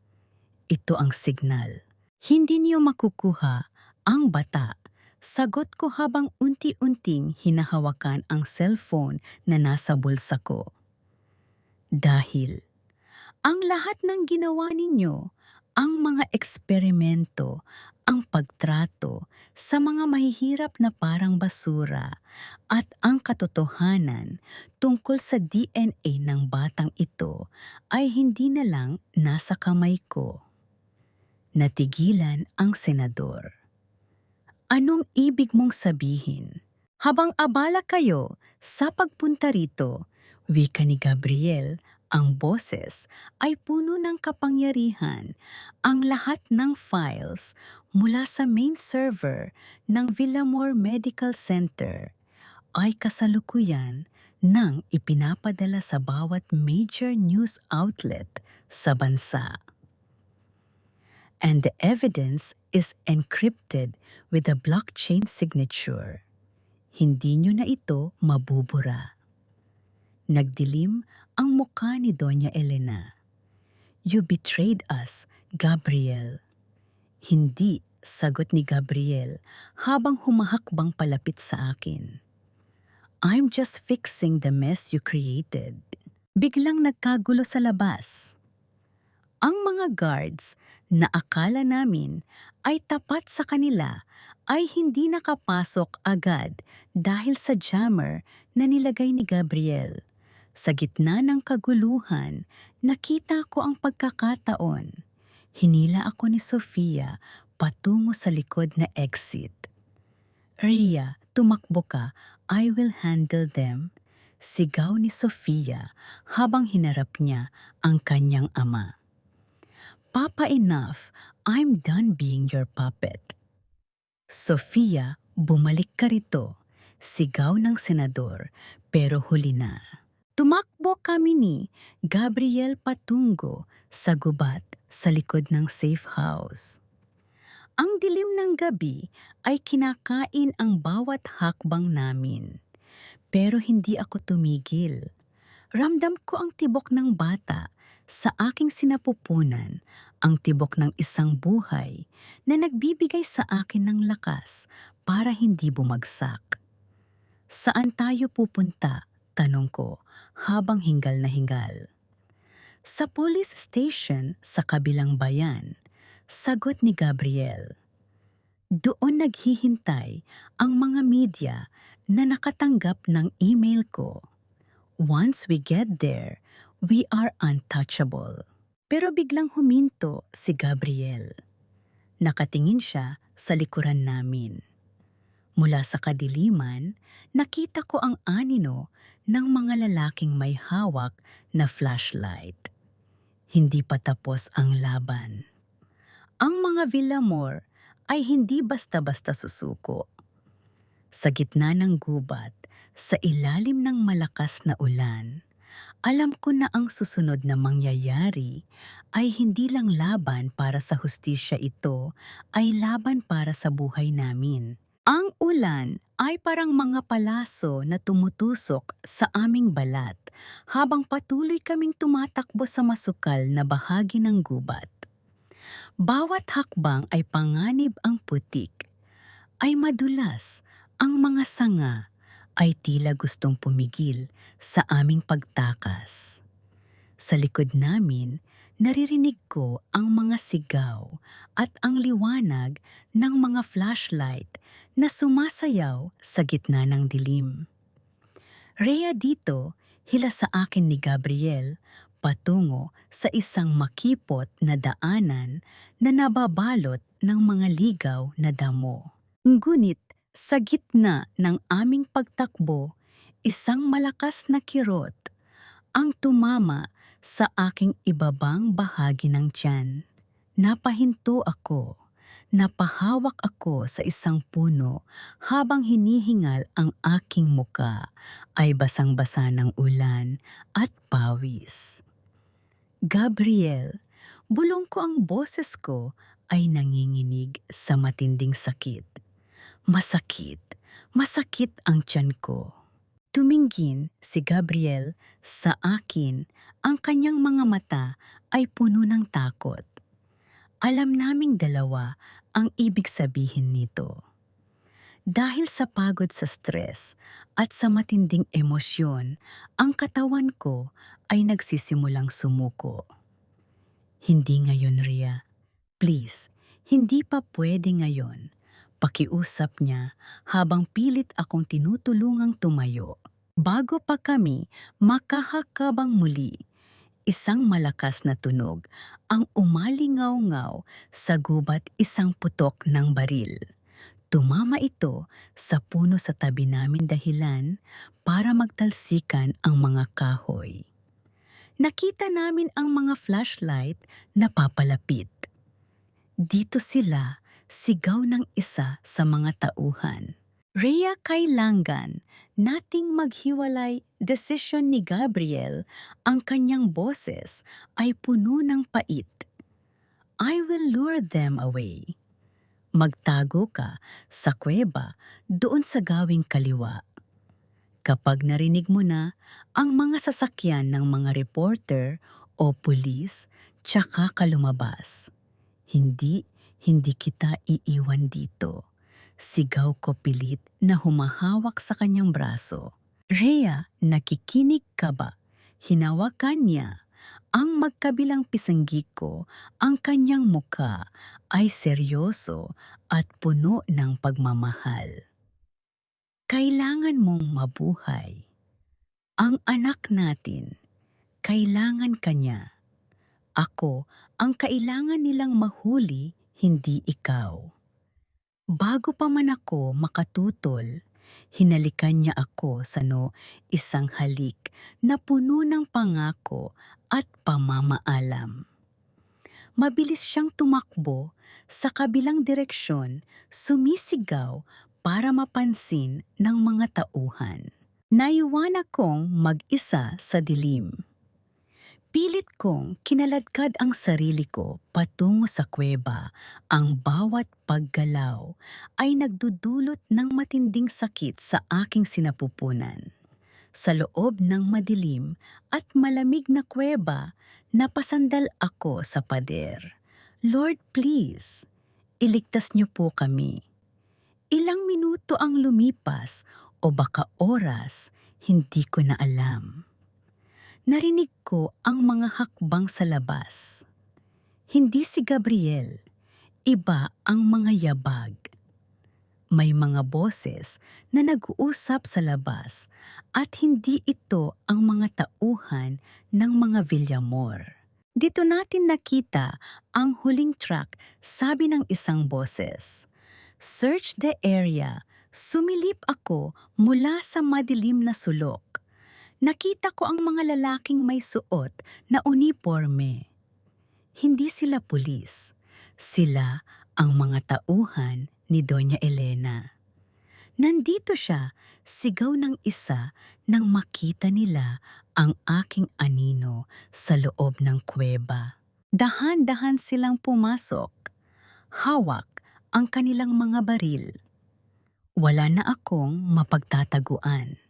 Ito ang signal. Hindi niyo makukuha ang bata. Sagot ko habang unti-unting hinahawakan ang cellphone na nasa bulsa ko. Dahil ang lahat ng ginawa ninyo, ang mga eksperimento, ang pagtrato sa mga mahihirap na parang basura at ang katotohanan tungkol sa DNA ng batang ito ay hindi na lang nasa kamay ko. Natigilan ang senador. Anong ibig mong sabihin? Habang abala kayo sa pagpunta rito, wika ni Gabriel, ang boses ay puno ng kapangyarihan. Ang lahat ng files mula sa main server ng Villamor Medical Center ay kasalukuyan nang ipinapadala sa bawat major news outlet sa bansa. And the evidence is encrypted with a blockchain signature. Hindi nyo na ito mabubura. Nagdilim ang mukha ni Doña Elena. You betrayed us, Gabriel. Hindi, sagot ni Gabriel habang humahakbang palapit sa akin. I'm just fixing the mess you created. Biglang nagkagulo sa labas. Ang mga guards na akala namin ay tapat sa kanila ay hindi nakapasok agad dahil sa jammer na nilagay ni Gabriel. Sa gitna ng kaguluhan, nakita ko ang pagkakataon. Hinila ako ni Sofia patungo sa likod na exit. Ria, tumakbo ka. I will handle them. Sigaw ni Sofia habang hinarap niya ang kanyang ama. Papa, enough. I'm done being your puppet. Sofia, bumalik ka rito. Sigaw ng senador, pero huli na. Tumakbo kami ni Gabriel patungo sa gubat sa likod ng safe house. Ang dilim ng gabi ay kinakain ang bawat hakbang namin. Pero hindi ako tumigil. Ramdam ko ang tibok ng bata sa aking sinapupunan, ang tibok ng isang buhay na nagbibigay sa akin ng lakas para hindi bumagsak. Saan tayo pupunta? Tanong ko habang hingal na hingal. Sa police station sa kabilang bayan, sagot ni Gabriel. Doon naghihintay ang mga media na nakatanggap ng email ko. Once we get there, we are untouchable. Pero biglang huminto si Gabriel. Nakatingin siya sa likuran namin. Mula sa kadiliman, nakita ko ang anino ng mga lalaking may hawak na flashlight. Hindi pa tapos ang laban. Ang mga Villamor ay hindi basta-basta susuko. Sa gitna ng gubat, sa ilalim ng malakas na ulan, alam ko na ang susunod na mangyayari ay hindi lang laban para sa hustisya, ito ay laban para sa buhay namin. Ang ulan ay parang mga palaso na tumutusok sa aming balat habang patuloy kaming tumatakbo sa masukal na bahagi ng gubat. Bawat hakbang ay panganib, ang putik ay madulas, ang mga sanga ay tila gustong pumigil sa aming pagtakas. Sa likod namin, naririnig ko ang mga sigaw at ang liwanag ng mga flashlight na sumasayaw sa gitna ng dilim. Rhea, dito, hila sa akin ni Gabriel patungo sa isang makipot na daanan na nababalot ng mga ligaw na damo. Ngunit sa gitna ng aming pagtakbo, isang malakas na kirot ang tumama sa aking ibabang bahagi ng tiyan. Napahinto ako. Napahawak ako sa isang puno habang hinihingal ang aking muka ay basang-basa ng ulan at pawis. Gabriel, bulong ko ang boses ko ay nanginginig sa matinding sakit. Masakit, masakit ang tiyan ko. Tumingin si Gabriel sa akin, ang kanyang mga mata ay puno ng takot. Alam naming dalawa ang ibig sabihin nito. Dahil sa pagod sa stress at sa matinding emosyon, ang katawan ko ay nagsisimulang sumuko. Hindi ngayon, Ria. Please, hindi pa pwede ngayon. Pakiusap niya habang pilit akong tinutulungang tumayo. Bago pa kami makahakabang muli, isang malakas na tunog ang umalingaw-ngaw sa gubat isang putok ng baril. Tumama ito sa puno sa tabi namin dahilan para magtalsikan ang mga kahoy. Nakita namin ang mga flashlight na papalapit. Dito sila, sigaw ng isa sa mga tauhan. Rhea, kailangan nating maghiwalay, desisyon ni Gabriel, ang kanyang boses ay puno ng pait. I will lure them away. Magtago ka sa kuweba doon sa gawing kaliwa. Kapag narinig mo na ang mga sasakyan ng mga reporter o pulis, tsaka ka lumabas. Hindi kita iiwan dito. Sigaw ko pilit na humahawak sa kanyang braso. Rhea, nakikinig ka ba? Hinawakan niya. Ang magkabilang pisanggi ko, ang kanyang muka ay seryoso at puno ng pagmamahal. Kailangan mong mabuhay. Ang anak natin, kailangan kanya. Ako ang kailangan nilang mahuli, hindi ikaw. Bago pa man ako makatutol, hinalikan niya ako sa isang halik na puno ng pangako at pamamaalam. Mabilis siyang tumakbo sa kabilang direksyon, sumisigaw para mapansin ng mga tauhan. Naiwan akong mag-isa sa dilim. Pilit kong kinaladkad ang sarili ko patungo sa kuweba. Ang bawat paggalaw ay nagdudulot ng matinding sakit sa aking sinapupunan. Sa loob ng madilim at malamig na kuweba, napasandal ako sa pader. Lord, please, iligtas niyo po kami. Ilang minuto ang lumipas o baka oras, hindi ko na alam. Narinig ko ang mga hakbang sa labas. Hindi si Gabriel, iba ang mga yabag. May mga boses na nag-uusap sa labas at hindi ito ang mga tauhan ng mga Villamor. Dito natin nakita ang huling track, sabi ng isang boses. Search the area. Sumilip ako mula sa madilim na sulok. Nakita ko ang mga lalaking may suot na uniforme. Hindi sila pulis. Sila ang mga tauhan ni Doña Elena. Nandito siya, sigaw ng isa nang makita nila ang aking anino sa loob ng kuweba. Dahan-dahan silang pumasok. Hawak ang kanilang mga baril. Wala na akong mapagtataguan.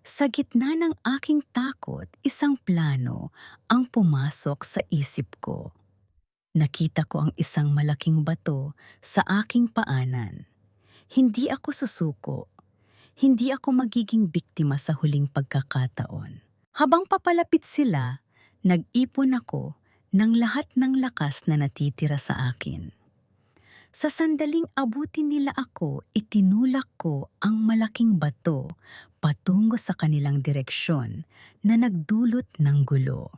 Sa gitna ng aking takot, isang plano ang pumasok sa isip ko. Nakita ko ang isang malaking bato sa aking paanan. Hindi ako susuko. Hindi ako magiging biktima sa huling pagkakataon. Habang papalapit sila, nag-ipon ako ng lahat ng lakas na natitira sa akin. Sa sandaling abutin nila ako, itinulak ko ang malaking bato patungo sa kanilang direksyon na nagdulot ng gulo.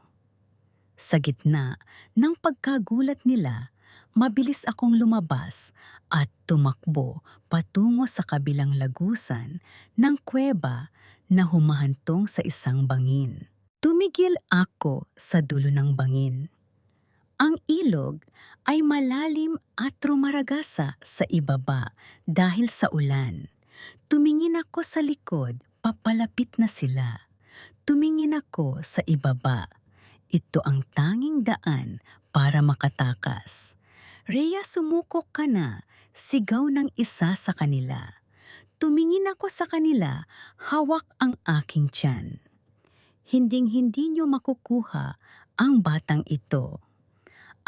Sa gitna ng pagkagulat nila, mabilis akong lumabas at tumakbo patungo sa kabilang lagusan ng kuweba na humahantong sa isang bangin. Tumigil ako sa dulo ng bangin. Ang ilog ay malalim at rumaragasa sa ibaba dahil sa ulan. Tumingin ako sa likod, papalapit na sila. Tumingin ako sa ibaba. Ito ang tanging daan para makatakas. Rhea, sumuko ka na, sigaw ng isa sa kanila. Tumingin ako sa kanila, hawak ang aking tiyan. Hinding-hindi niyo makukuha ang batang ito.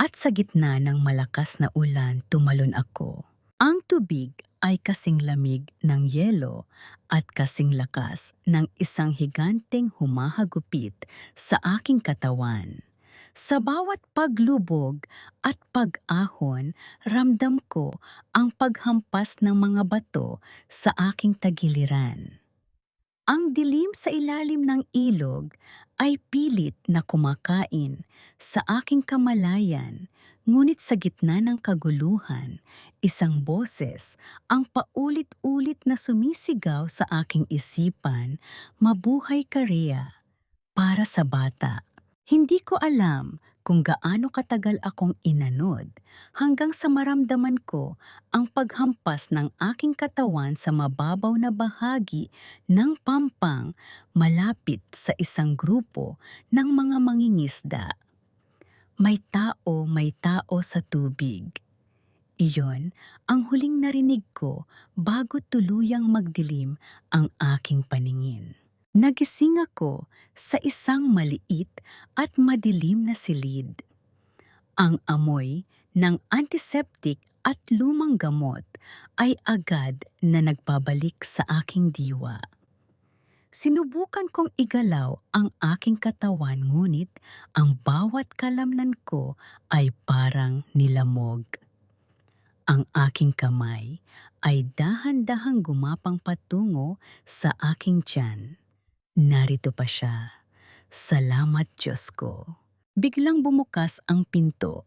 At sa gitna ng malakas na ulan, tumalon ako. Ang tubig ay kasing lamig ng yelo at kasing lakas ng isang higanteng humahagupit sa aking katawan. Sa bawat paglubog at pag-ahon, ramdam ko ang paghampas ng mga bato sa aking tagiliran. Ang dilim sa ilalim ng ilog ay pilit na kumakain sa aking kamalayan, ngunit sa gitna ng kaguluhan, isang boses ang paulit-ulit na sumisigaw sa aking isipan, "Mabuhay ka, Rhea, para sa bata." Hindi ko alam kung gaano katagal akong inanod hanggang sa maramdaman ko ang paghampas ng aking katawan sa mababaw na bahagi ng pampang malapit sa isang grupo ng mga mangingisda. May tao sa tubig. Iyon ang huling narinig ko bago tuluyang magdilim ang aking paningin. Nagising ako sa isang maliit at madilim na silid. Ang amoy ng antiseptic at lumang gamot ay agad na nagpabalik sa aking diwa. Sinubukan kong igalaw ang aking katawan, ngunit ang bawat kalamnan ko ay parang nilamog. Ang aking kamay ay dahan-dahang gumapang patungo sa aking tiyan. Narito pa siya. Salamat, Diyos ko. Biglang bumukas ang pinto.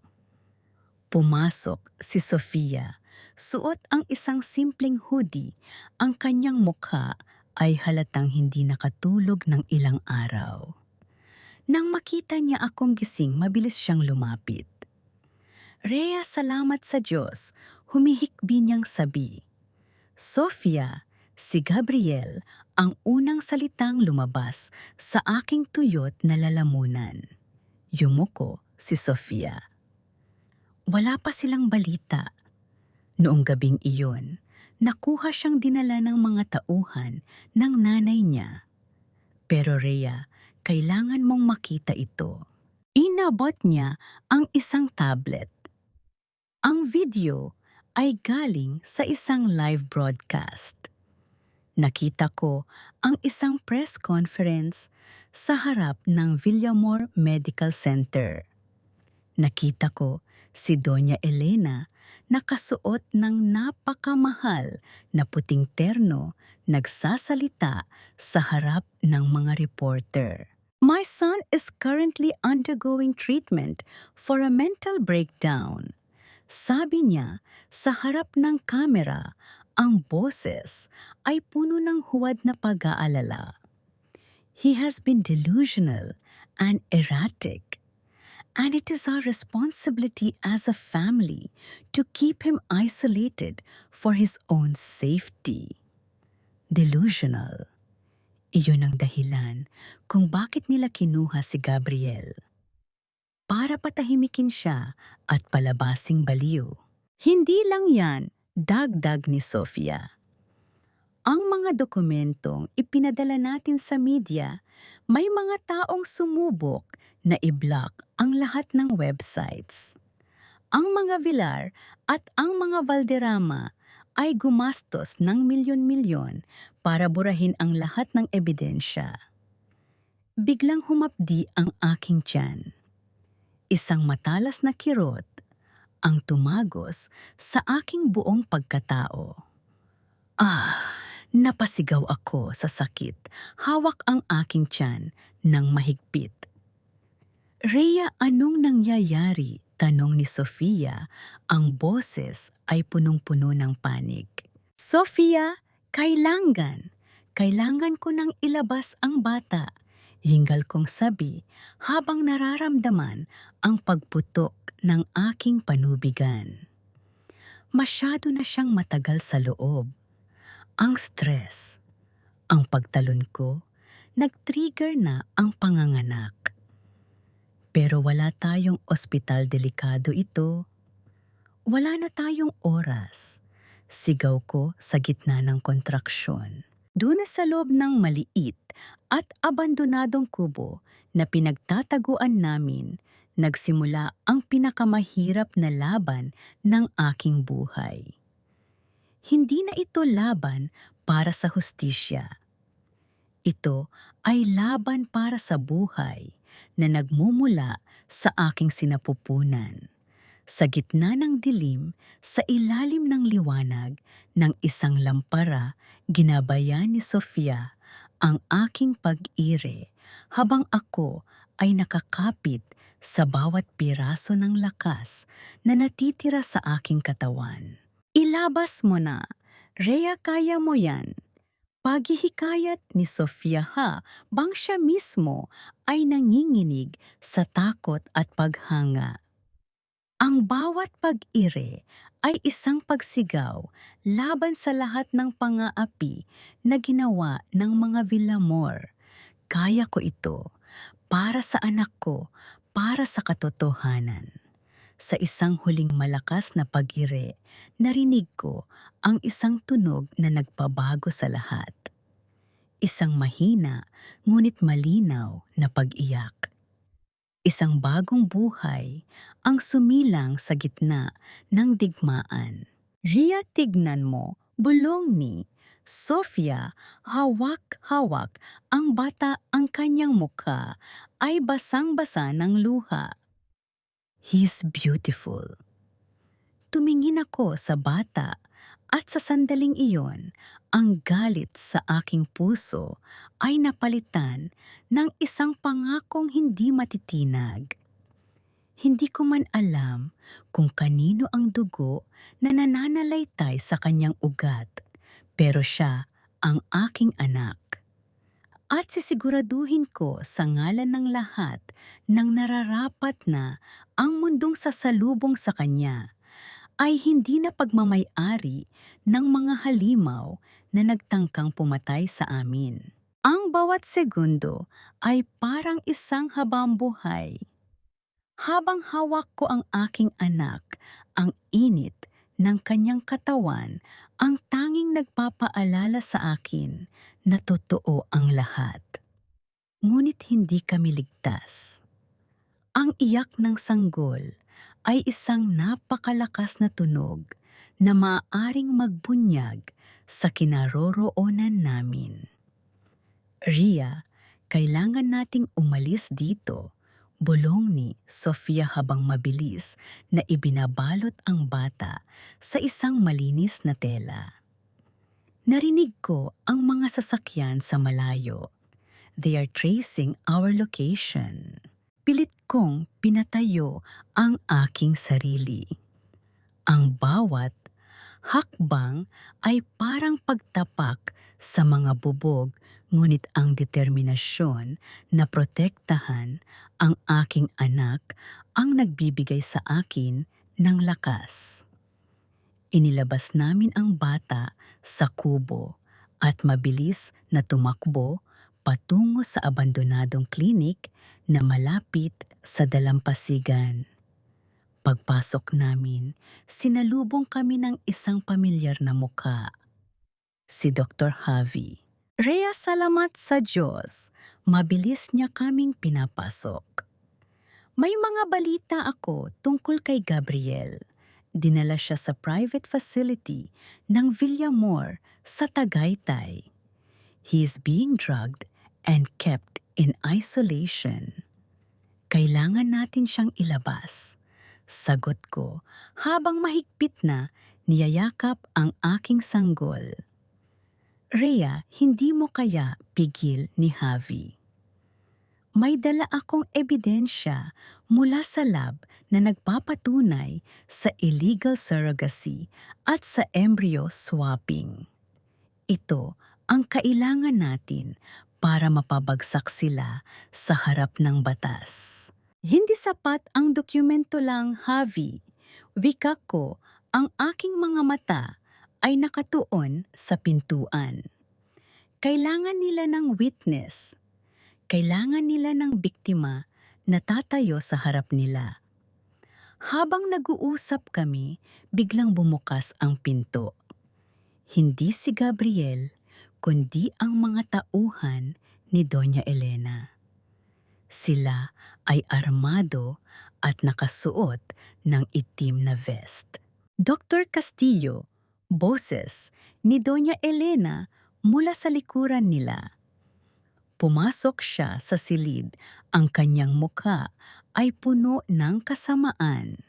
Pumasok si Sofia. Suot ang isang simpleng hoodie. Ang kanyang mukha ay halatang hindi nakatulog ng ilang araw. Nang makita niya akong gising, mabilis siyang lumapit. "Rhea, salamat sa Diyos," humihikbi niyang sabi. "Sofia, si Gabriel," ang unang salitang lumabas sa aking tuyot na lalamunan. Yumuko si Sofia. Wala pa silang balita. Noong gabing iyon, nakuha siyang dinala ng mga tauhan ng nanay niya. "Pero Rhea, kailangan mong makita ito." Inabot niya ang isang tablet. Ang video ay galing sa isang live broadcast. Nakita ko ang isang press conference sa harap ng Villamor Medical Center. Nakita ko si Doña Elena nakasuot ng napakamahal na puting terno, nagsasalita sa harap ng mga reporter. "My son is currently undergoing treatment for a mental breakdown," sabi niya sa harap ng kamera. Ang boses ay puno ng huwad na pag-aalala. "He has been delusional and erratic, and it is our responsibility as a family to keep him isolated for his own safety." Delusional. Iyon ang dahilan kung bakit nila kinuha si Gabriel. Para patahimikin siya at palabasing baliw. Hindi lang yan, dagdag ni Sofia. Ang mga dokumentong ipinadala natin sa media, may mga taong sumubok na i-block ang lahat ng websites. Ang mga Villar at ang mga Valderrama ay gumastos ng milyon-milyon para burahin ang lahat ng ebidensya. Biglang humapdi ang aking tiyan. Isang matalas na kirot ang tumagos sa aking buong pagkatao. Napasigaw ako sa sakit. Hawak ang aking tiyan ng mahigpit. "Rhea, anong nangyayari?" tanong ni Sofia. Ang boses ay punong-puno ng panig. "Sofia, kailangan ko nang ilabas ang bata. Hingal kong sabi habang nararamdaman ang pagputok ng aking panubigan. Masyado na siyang matagal sa loob. Ang stress, ang pagtalon ko, nag-trigger na ang panganganak. Pero wala tayong ospital, delikado ito. Wala na tayong oras. Sigaw ko sa gitna ng kontraksyon. Doon sa loob ng maliit at abandonadong kubo na pinagtataguan namin, nagsimula ang pinakamahirap na laban ng aking buhay. Hindi na ito laban para sa hustisya. Ito ay laban para sa buhay na nagmumula sa aking sinapupunan. Sa gitna ng dilim, sa ilalim ng liwanag ng isang lampara, ginabayan ni Sofia ang aking pag-ire habang ako ay nakakapit sa bawat piraso ng lakas na natitira sa aking katawan. Ilabas mo na, Rhea, kaya mo yan. Paghihikayat ni Sofia bang siya mismo ay nanginginig sa takot at paghanga. Ang bawat pag-ire ay isang pagsigaw laban sa lahat ng pang-aapi na ginawa ng mga Villamor. Kaya ko ito, para sa anak ko, para sa katotohanan. Sa isang huling malakas na pag-ire, narinig ko ang isang tunog na nagpabago sa lahat. Isang mahina, ngunit malinaw na pag-iyak. Isang bagong buhay ang sumilang sa gitna ng digmaan. Rhea, tignan mo, bulong ni Sofia, hawak-hawak ang bata, ang kanyang mukha ay basang-basa ng luha. He's beautiful. Tumingin ako sa bata at sa sandaling iyon, ang galit sa aking puso ay napalitan ng isang pangakong hindi matitinag. Hindi ko man alam kung kanino ang dugo na nananalaytay sa kanyang ugat, pero siya ang aking anak. At sisiguraduhin ko sa ngalan ng lahat ng nararapat na ang mundong sasalubong sa kanya ay hindi na pagmamay-ari ng mga halimaw na nagtangkang pumatay sa amin. Ang bawat segundo ay parang isang habambuhay. Habang hawak ko ang aking anak, ang init ng kanyang katawan ang tanging nagpapaalala sa akin na totoo ang lahat. Ngunit hindi kami ligtas. Ang iyak ng sanggol ay isang napakalakas na tunog na maaaring magbunyag sa kinaroroonan namin. Rhea, kailangan nating umalis dito, bulong ni Sofia habang mabilis na ibinabalot ang bata sa isang malinis na tela. Narinig ko ang mga sasakyan sa malayo. They are tracing our location. Pilit kong pinatayo ang aking sarili. Ang bawat hakbang ay parang pagtapak sa mga bubog, ngunit ang determinasyon na protektahan ang aking anak ang nagbibigay sa akin ng lakas. Inilabas namin ang bata sa kubo at mabilis na tumakbo patungo sa abandonadong klinik na malapit sa dalampasigan. Pagpasok namin, sinalubong kami ng isang pamilyar na mukha, si Dr. Javi. Rhea, salamat sa Diyos. Mabilis niya kaming pinapasok. May mga balita ako tungkol kay Gabriel. Dinala siya sa private facility ng Villamor sa Tagaytay. He is being drugged and kept in isolation. Kailangan natin siyang ilabas. Sagot ko habang mahigpit na niyayakap ang aking sanggol. Rhea, hindi mo kaya pigil ni Javi? May dala akong ebidensya mula sa lab na nagpapatunay sa illegal surrogacy at sa embryo swapping. Ito ang kailangan natin para mapabagsak sila sa harap ng batas. Hindi sapat ang dokumento lang, Javi. Wika ko, ang aking mga mata ay nakatuon sa pintuan. Kailangan nila ng witness. Kailangan nila ng biktima na tatayo sa harap nila. Habang nag-uusap kami, biglang bumukas ang pinto. Hindi si Gabriel, kundi ang mga tauhan ni Doña Elena. Sila ay armado at nakasuot ng itim na vest. Dr. Castillo, boses ni Doña Elena mula sa likuran nila. Pumasok siya sa silid, ang kanyang mukha ay puno ng kasamaan.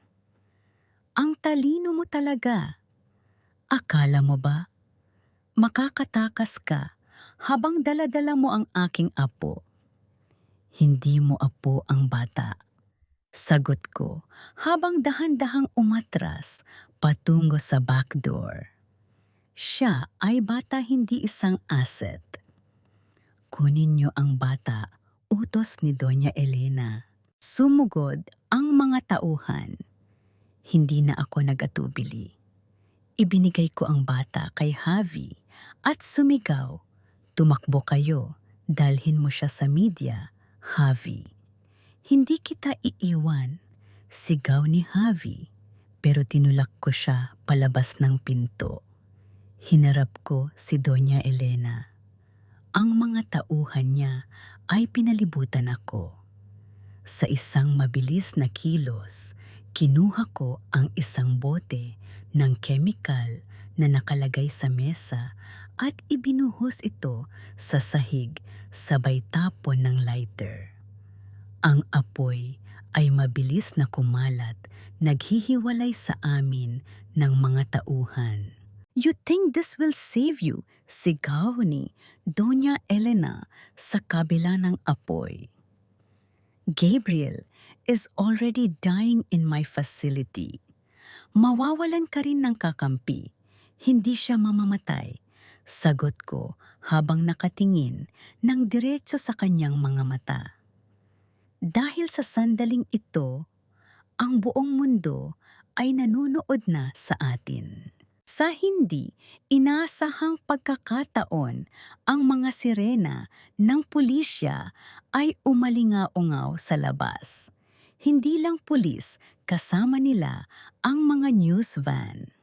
Ang talino mo talaga. Akala mo ba makakatakas ka habang daladala mo ang aking apo? Hindi mo apo ang bata. Sagot ko habang dahan-dahang umatras patungo sa back door. Siya ay bata, hindi isang asset. Kunin niyo ang bata, utos ni Doña Elena. Sumugod ang mga tauhan. Hindi na ako nag-atubili. Ibinigay ko ang bata kay Javi at sumigaw, "Tumakbo kayo, dalhin mo siya sa media, Javi." "Hindi kita iiwan," sigaw ni Javi, pero tinulak ko siya palabas ng pinto. Hinarap ko si Doña Elena. Ang mga tauhan niya ay pinalibutan ako. Sa isang mabilis na kilos, kinuha ko ang isang bote ng kemikal na nakalagay sa mesa at ibinuhos ito sa sahig sabay tapon ng lighter. Ang apoy ay mabilis na kumalat, naghihiwalay sa amin ng mga tauhan. "You think this will save you?" sigaw ni Doña Elena sa kabila ng apoy. "Gabriel is already dying in my facility. Mawawalan ka rin ng kakampi. Hindi siya mamamatay," sagot ko habang nakatingin ng diretso sa kanyang mga mata. Dahil sa sandaling ito, ang buong mundo ay nanunood na sa atin. Sa hindi inaasahang pagkakataon, ang mga sirena ng pulisya ay umalingaungaw sa labas. Hindi lang pulis, kasama nila ang mga news van.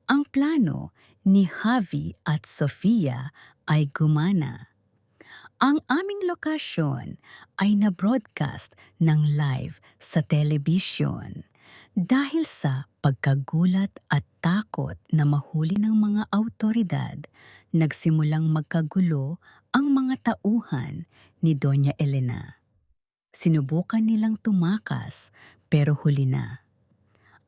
Ang plano ni Javi at Sofia ay gumana. Ang aming lokasyon ay na-broadcast ng live sa telebisyon. Dahil sa pagkagulat at takot na mahuli ng mga awtoridad, nagsimulang magkagulo ang mga tauhan ni Doña Elena. Sinubukan nilang tumakas pero huli na.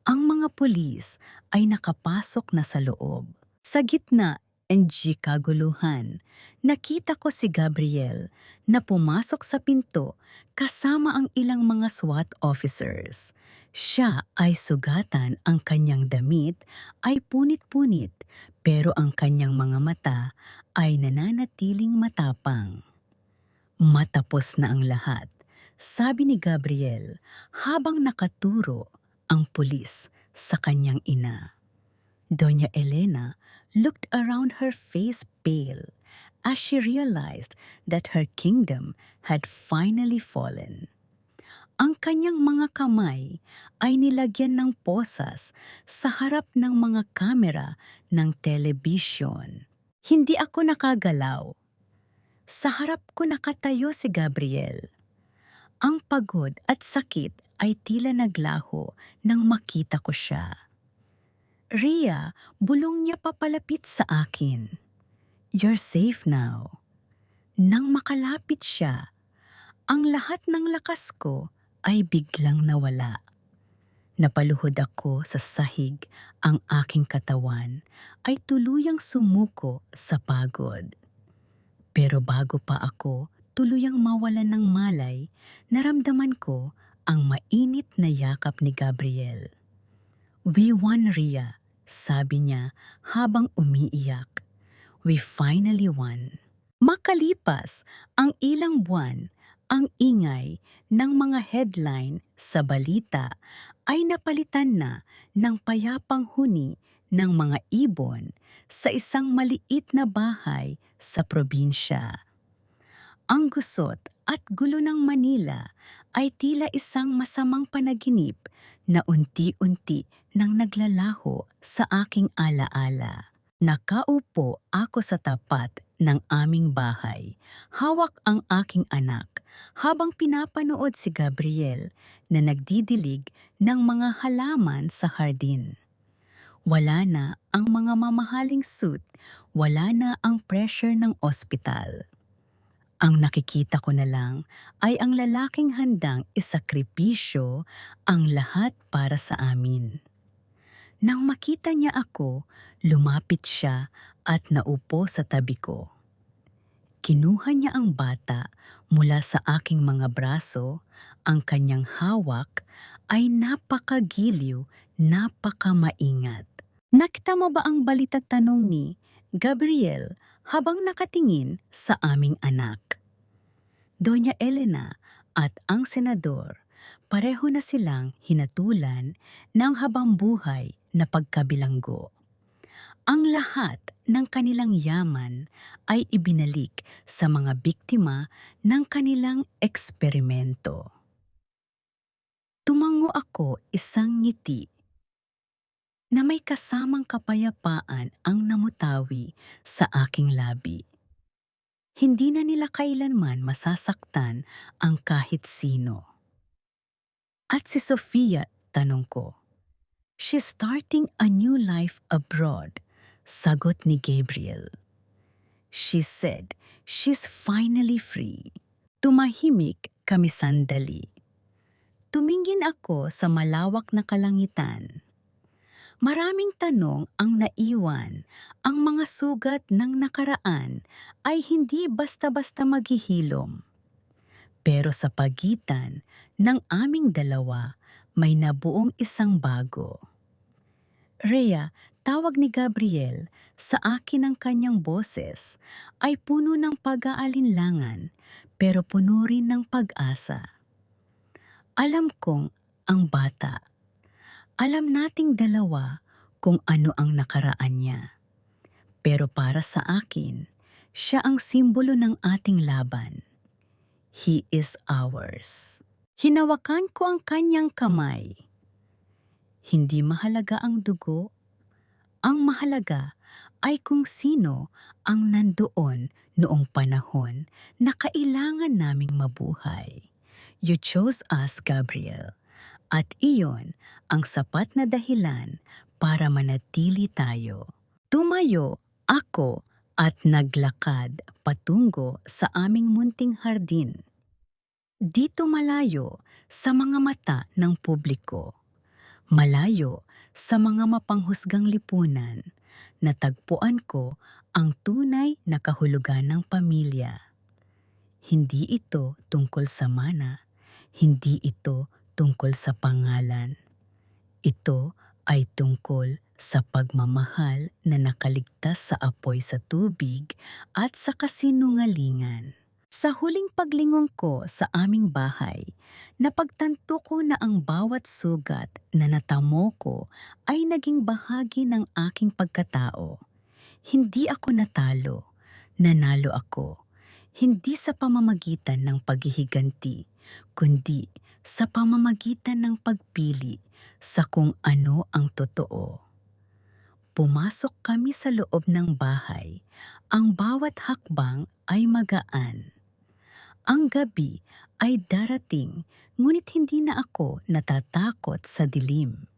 Ang mga pulis ay nakapasok na sa loob. Sa gitna ng kaguluhan, nakita ko si Gabriel na pumasok sa pinto kasama ang ilang mga SWAT officers. Siya ay sugatan, ang kanyang damit ay punit-punit, pero ang kanyang mga mata ay nananatiling matapang. "Matapos na ang lahat," sabi ni Gabriel habang nakaturo ang pulis sa kanyang ina. Doña Elena looked around, her face pale, as she realized that her kingdom had finally fallen. Ang kanyang mga kamay ay nilagyan ng posas sa harap ng mga kamera ng telebisyon. Hindi ako nakagalaw. Sa harap ko nakatayo si Gabriel. Ang pagod at sakit ay tila naglaho nang makita ko siya. "Ria," bulong niya papalapit sa akin. "You're safe now." Nang makalapit siya, ang lahat ng lakas ko ay biglang nawala. Napaluhod ako sa sahig, ang aking katawan ay tuluyang sumuko sa pagod. Pero bago pa ako tuluyang mawalan ng malay, naramdaman ko ang mainit na yakap ni Gabriel. "We won, Ria," sabi niya habang umiiyak. "We finally won." Makalipas ang ilang buwan, ang ingay ng mga headline sa balita ay napalitan na ng payapang huni ng mga ibon sa isang maliit na bahay sa probinsya. Ang gusot at gulo ng Manila ay tila isang masamang panaginip na unti-unti nang naglalaho sa aking alaala. Nakaupo ako sa tapat ng aming bahay, hawak ang aking anak, habang pinapanood si Gabriel na nagdidilig ng mga halaman sa hardin. Wala na ang mga mamahaling suit, wala na ang pressure ng ospital. Ang nakikita ko na lang ay ang lalaking handang isakripisyo ang lahat para sa amin. Nang makita niya ako, lumapit siya at naupo sa tabi ko. Kinuha niya ang bata mula sa aking mga braso, ang kanyang hawak ay napakagiliw, napakamaingat. Nakita mo ba ang balita, tanong ni Gabriel habang nakatingin sa aming anak? Doña Elena at ang senador, pareho na silang hinatulan ng habang-buhay na pagkabilanggo. Ang lahat ng kanilang yaman ay ibinalik sa mga biktima ng kanilang eksperimento. Tumango ako, isang ngiti na may kasamang kapayapaan ang namutawi sa aking labi. Hindi na nila kailanman masasaktan ang kahit sino. At si Sofia, tanong ko, "She's starting a new life abroad," sagot ni Gabriel. She said she's finally free. Tumahimik kami sandali. Tumingin ako sa malawak na kalangitan. Maraming tanong ang naiwan, ang mga sugat ng nakaraan ay hindi basta-basta maghihilom. Pero sa pagitan ng aming dalawa, may nabuong isang bago. Rhea, tawag ni Gabriel, sa akin ang kanyang boses ay puno ng pag-aalinlangan pero puno rin ng pag-asa. Alam kong ang bata. Alam nating dalawa kung ano ang nakaraan niya. Pero para sa akin, siya ang simbolo ng ating laban. He is ours. Hinawakan ko ang kanyang kamay. Hindi mahalaga ang dugo. Ang mahalaga ay kung sino ang nandoon noong panahon na kailangan naming mabuhay. You chose us, Gabriel. At iyon ang sapat na dahilan para manatili tayo. Tumayo ako at naglakad patungo sa aming munting hardin. Dito malayo sa mga mata ng publiko, malayo sa mga mapanghusgang lipunan, natagpuan ko ang tunay na kahulugan ng pamilya. Hindi ito tungkol sa mana, hindi ito tungkol sa pangalan. Ito ay tungkol sa pagmamahal na nakaligtas sa apoy sa tubig at sa kasinungalingan. Sa huling paglingon ko sa aming bahay, napagtanto ko na ang bawat sugat na natamo ko ay naging bahagi ng aking pagkatao. Hindi ako natalo, nanalo ako. Hindi sa pamamagitan ng paghihiganti, kundi sa pamamagitan ng pagpili sa kung ano ang totoo. Pumasok kami sa loob ng bahay. Ang bawat hakbang ay magaan. Ang gabi ay darating, ngunit hindi na ako natatakot sa dilim.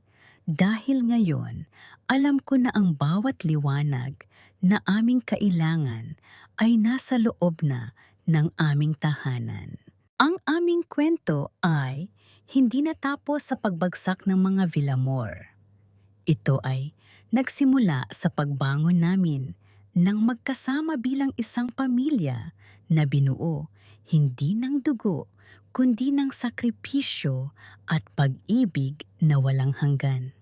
Dahil ngayon, alam ko na ang bawat liwanag na aming kailangan ay nasa loob na ng aming tahanan. Ang aming kwento ay hindi natapos sa pagbagsak ng mga Villamor. Ito ay nagsimula sa pagbangon namin ng magkasama bilang isang pamilya na binuo hindi ng dugo kundi ng sakripisyo at pag-ibig na walang hanggan.